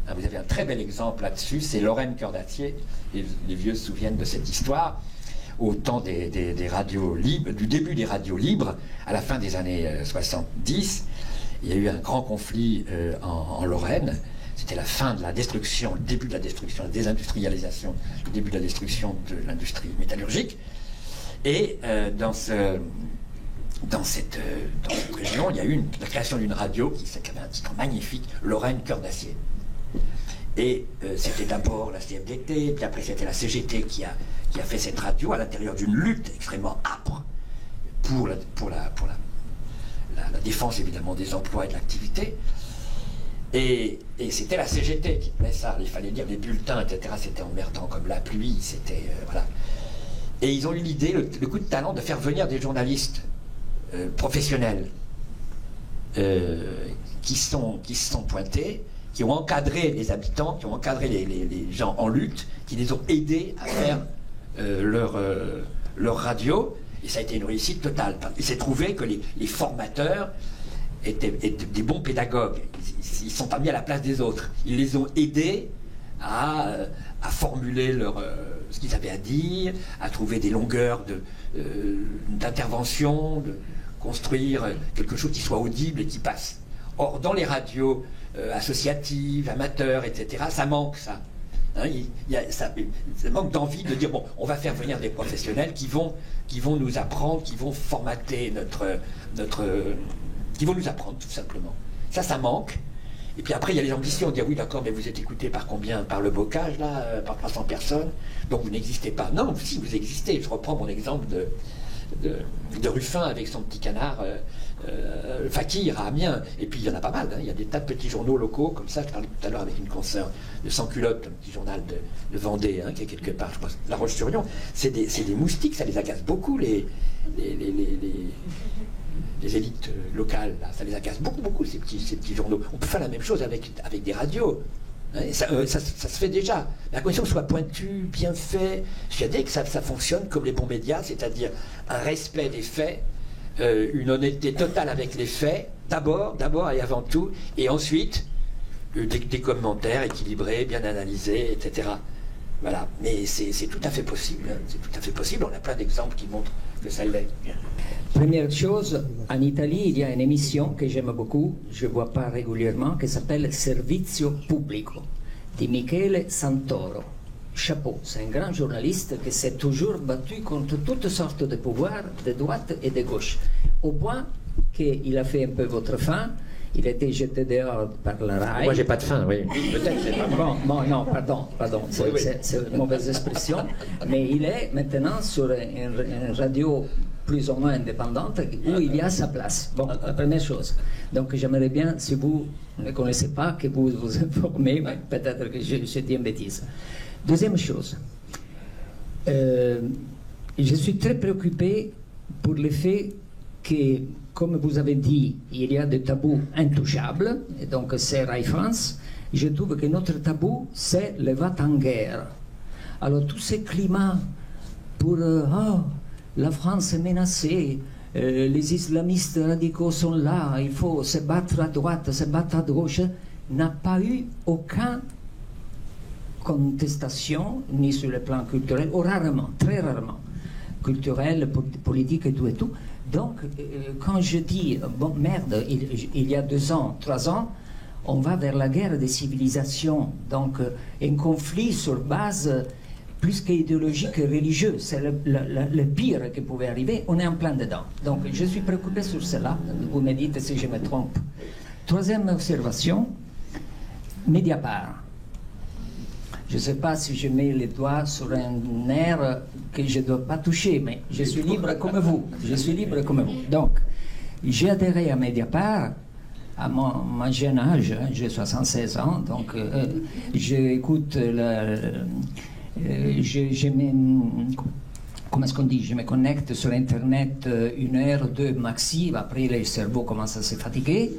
Hein, vous avez un très bel exemple là-dessus, c'est Lorraine Cœur d'Acier. Les vieux se souviennent de cette histoire. Au temps des radios libres, du début des radios libres, à la fin des années 70, il y a eu un grand conflit en Lorraine. C'était la fin de la destruction, le début de la destruction, la désindustrialisation, le début de la destruction de l'industrie métallurgique. Et dans cette région, il y a eu la création d'une radio qui avait un titre magnifique, Lorraine Cœur d'Acier. Et c'était d'abord la CFDT, puis après c'était la CGT qui a fait cette radio à l'intérieur d'une lutte extrêmement âpre pour la défense évidemment des emplois et de l'activité. Et c'était la CGT qui tenait ça. Il fallait lire les bulletins, etc. C'était emmerdant comme la pluie. C'était voilà. Et ils ont eu l'idée, le coup de talent, de faire venir des journalistes professionnels qui se sont pointés, qui ont encadré les habitants, qui ont encadré les gens en lutte, qui les ont aidés à faire leur radio. Et ça a été une réussite totale. Il s'est trouvé que les formateurs étaient des bons pédagogues. Ils ne sont pas mis à la place des autres. Ils les ont aidés à formuler ce qu'ils avaient à dire, à trouver des longueurs d'intervention, de construire quelque chose qui soit audible et qui passe. Or, dans les radios associatives, amateurs, etc., ça manque, ça. Hein, ça manque d'envie de dire, bon, on va faire venir des professionnels qui vont nous apprendre, qui vont formater qui vont nous apprendre, tout simplement. Ça manque. Et puis après, il y a les ambitions, de dire, oui, d'accord, mais vous êtes écouté par combien? Par le bocage, là, par 300 personnes, donc vous n'existez pas. Non, si, vous existez. Je reprends mon exemple de Ruffin avec son petit canard Fakir à Amiens. Et puis il y en a pas mal, hein. Il y a des tas de petits journaux locaux, comme ça, je parlais tout à l'heure avec une consoeur de Sans Culotte, un petit journal de Vendée, hein, qui est quelque part, je crois, La Roche-sur-Yon. C'est des moustiques, ça les agace beaucoup, les élites locales, là. Ça les agace beaucoup, ces petits journaux. On peut faire la même chose avec des radios. Ça se fait déjà. Mais à condition que ce soit pointu, bien fait, je dis que ça fonctionne comme les bons médias, c'est-à-dire un respect des faits, une honnêteté totale avec les faits, d'abord et avant tout, et ensuite des commentaires équilibrés, bien analysés, etc. Voilà. Mais c'est tout à fait possible. Hein. C'est tout à fait possible. On a plein d'exemples qui montrent que ça l'est. Première chose, en Italie, il y a une émission que j'aime beaucoup, je ne vois pas régulièrement, qui s'appelle Servizio Pubblico, de Michele Santoro. Chapeau, c'est un grand journaliste qui s'est toujours battu contre toutes sortes de pouvoirs, de droite et de gauche, au point qu'il a fait un peu votre fin. Il a été jeté dehors par la RAI. Moi, j'ai pas de faim, oui. Peut-être, c'est pas bon, non, pardon. C'est une mauvaise expression. Mais il est maintenant sur une radio plus ou moins indépendante où il y a sa place. Bon, la première chose. Donc, j'aimerais bien, si vous ne connaissez pas, que vous vous informez, mais peut-être que je dis une bêtise. Deuxième chose. Je suis très préoccupé pour le fait que, comme vous avez dit, il y a des tabous intouchables, et donc c'est Rai France. Je trouve que notre tabou, c'est le va-t-en-guerre. Alors, tous ces climats pour la France est menacée, les islamistes radicaux sont là, il faut se battre à droite, se battre à gauche, n'a pas eu aucune contestation, ni sur le plan culturel, ou rarement, très rarement, culturel, politique et tout. Donc, quand je dis, bon, merde, il y a 2 ans, 3 ans, on va vers la guerre des civilisations, donc un conflit sur base plus qu'idéologique et religieux, c'est le pire qui pouvait arriver, on est en plein dedans. Donc, je suis préoccupé sur cela, vous me dites si je me trompe. Troisième observation, Mediapart. Je ne sais pas si je mets les doigts sur un nerf que je ne dois pas toucher, mais je suis libre comme vous. Donc, j'ai adhéré à Mediapart à mon jeune âge, hein, j'ai 76 ans, donc j'écoute comment est-ce qu'on dit, je me connecte sur Internet 1 heure, 2 maxi, après le cerveau commence à se fatiguer.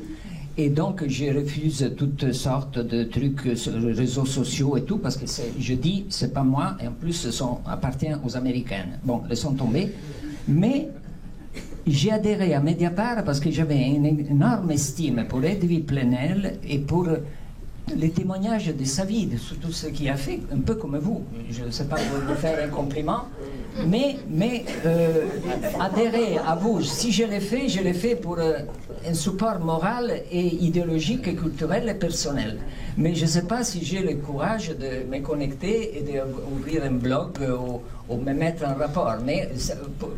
Et donc, je refuse toutes sortes de trucs sur les réseaux sociaux et tout, parce que je dis, c'est pas moi, et en plus, ça appartient aux Américains. Bon, ils sont tombés. Mais j'ai adhéré à Mediapart parce que j'avais une énorme estime pour Edwy Plenel et pour les témoignages de sa vie, de tout ce qu'il a fait, un peu comme vous. Je ne sais pas vous faire un compliment, mais adhérer à vous, si je l'ai fait pour un support moral et idéologique et culturel et personnel. Mais je ne sais pas si j'ai le courage de me connecter et d'ouvrir un blog ou me mettre en rapport. Mais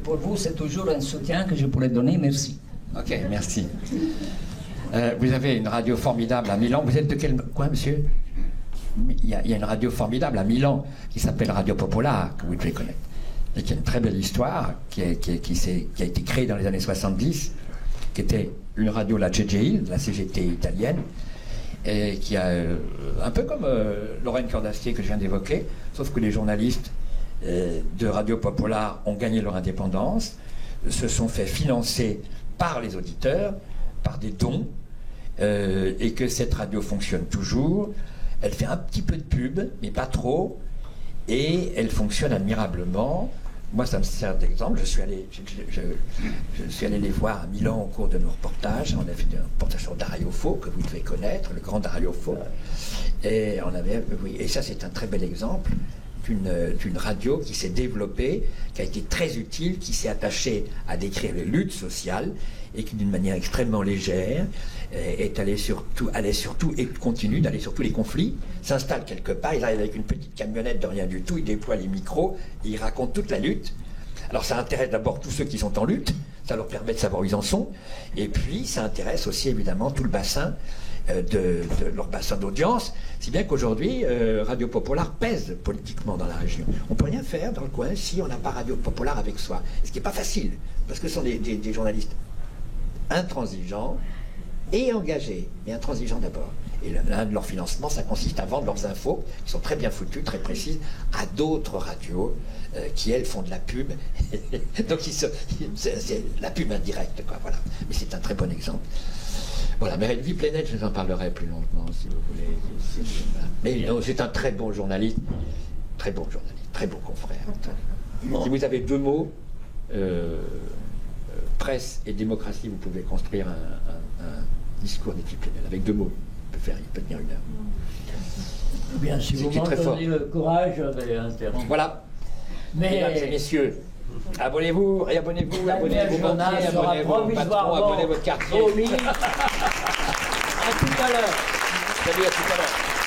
pour vous, c'est toujours un soutien que je pourrais donner. Merci. Ok, merci. Vous avez une radio formidable à Milan. Vous êtes de quel coin, monsieur? Il y a une radio formidable à Milan qui s'appelle Radio Popolare, que vous devez connaître. Et qui a une très belle histoire, qui a été créée dans les années 70, qui était une radio, la CGI, la CGT italienne, et qui a, un peu comme Lorraine Cordassier que je viens d'évoquer, sauf que les journalistes de Radio Popolare ont gagné leur indépendance, se sont fait financer par les auditeurs, par des dons, et que cette radio fonctionne toujours. Elle fait un petit peu de pub, mais pas trop, et elle fonctionne admirablement. moi, ça me sert d'exemple. Je suis allé les voir à Milan au cours de nos reportages. On a fait un reportage sur Dario Fo, que vous devez connaître, le grand Dario Fo. Et et ça, c'est un très bel exemple d'une radio qui s'est développée, qui a été très utile, qui s'est attachée à décrire les luttes sociales et qui, d'une manière extrêmement légère, allait surtout et continue d'aller sur tous les conflits, s'installe quelque part, ils arrivent avec une petite camionnette de rien du tout, ils déploient les micros, et ils racontent toute la lutte. Alors ça intéresse d'abord tous ceux qui sont en lutte, ça leur permet de savoir où ils en sont, et puis ça intéresse aussi évidemment tout le bassin, de leur bassin d'audience, si bien qu'aujourd'hui, Radio Popolare pèse politiquement dans la région. On ne peut rien faire dans le coin si on n'a pas Radio Popolare avec soi, ce qui n'est pas facile, parce que ce sont des journalistes intransigeants et engagés, mais intransigeants d'abord. Et l'un de leurs financements, ça consiste à vendre leurs infos, qui sont très bien foutues, très précises, à d'autres radios qui, elles, font de la pub. Donc c'est la pub indirecte, quoi, voilà. Mais c'est un très bon exemple. Voilà, mais Vie Planète, je vous en parlerai plus longuement, si vous voulez. Mais c'est un très bon journaliste, très bon confrère. Si vous avez 2 mots, presse et démocratie, vous pouvez construire un discours des Vie Planète. Avec 2 mots, il peut tenir 1 heure. Bien, si vous m'en donnez le courage, je vais interrompre. Voilà. Mesdames et messieurs, abonnez-vous, réabonnez-vous, abonnez vos banquiers, abonnez vos patrons, abonnez votre quartier. À tout à l'heure. Salut, à tout à l'heure.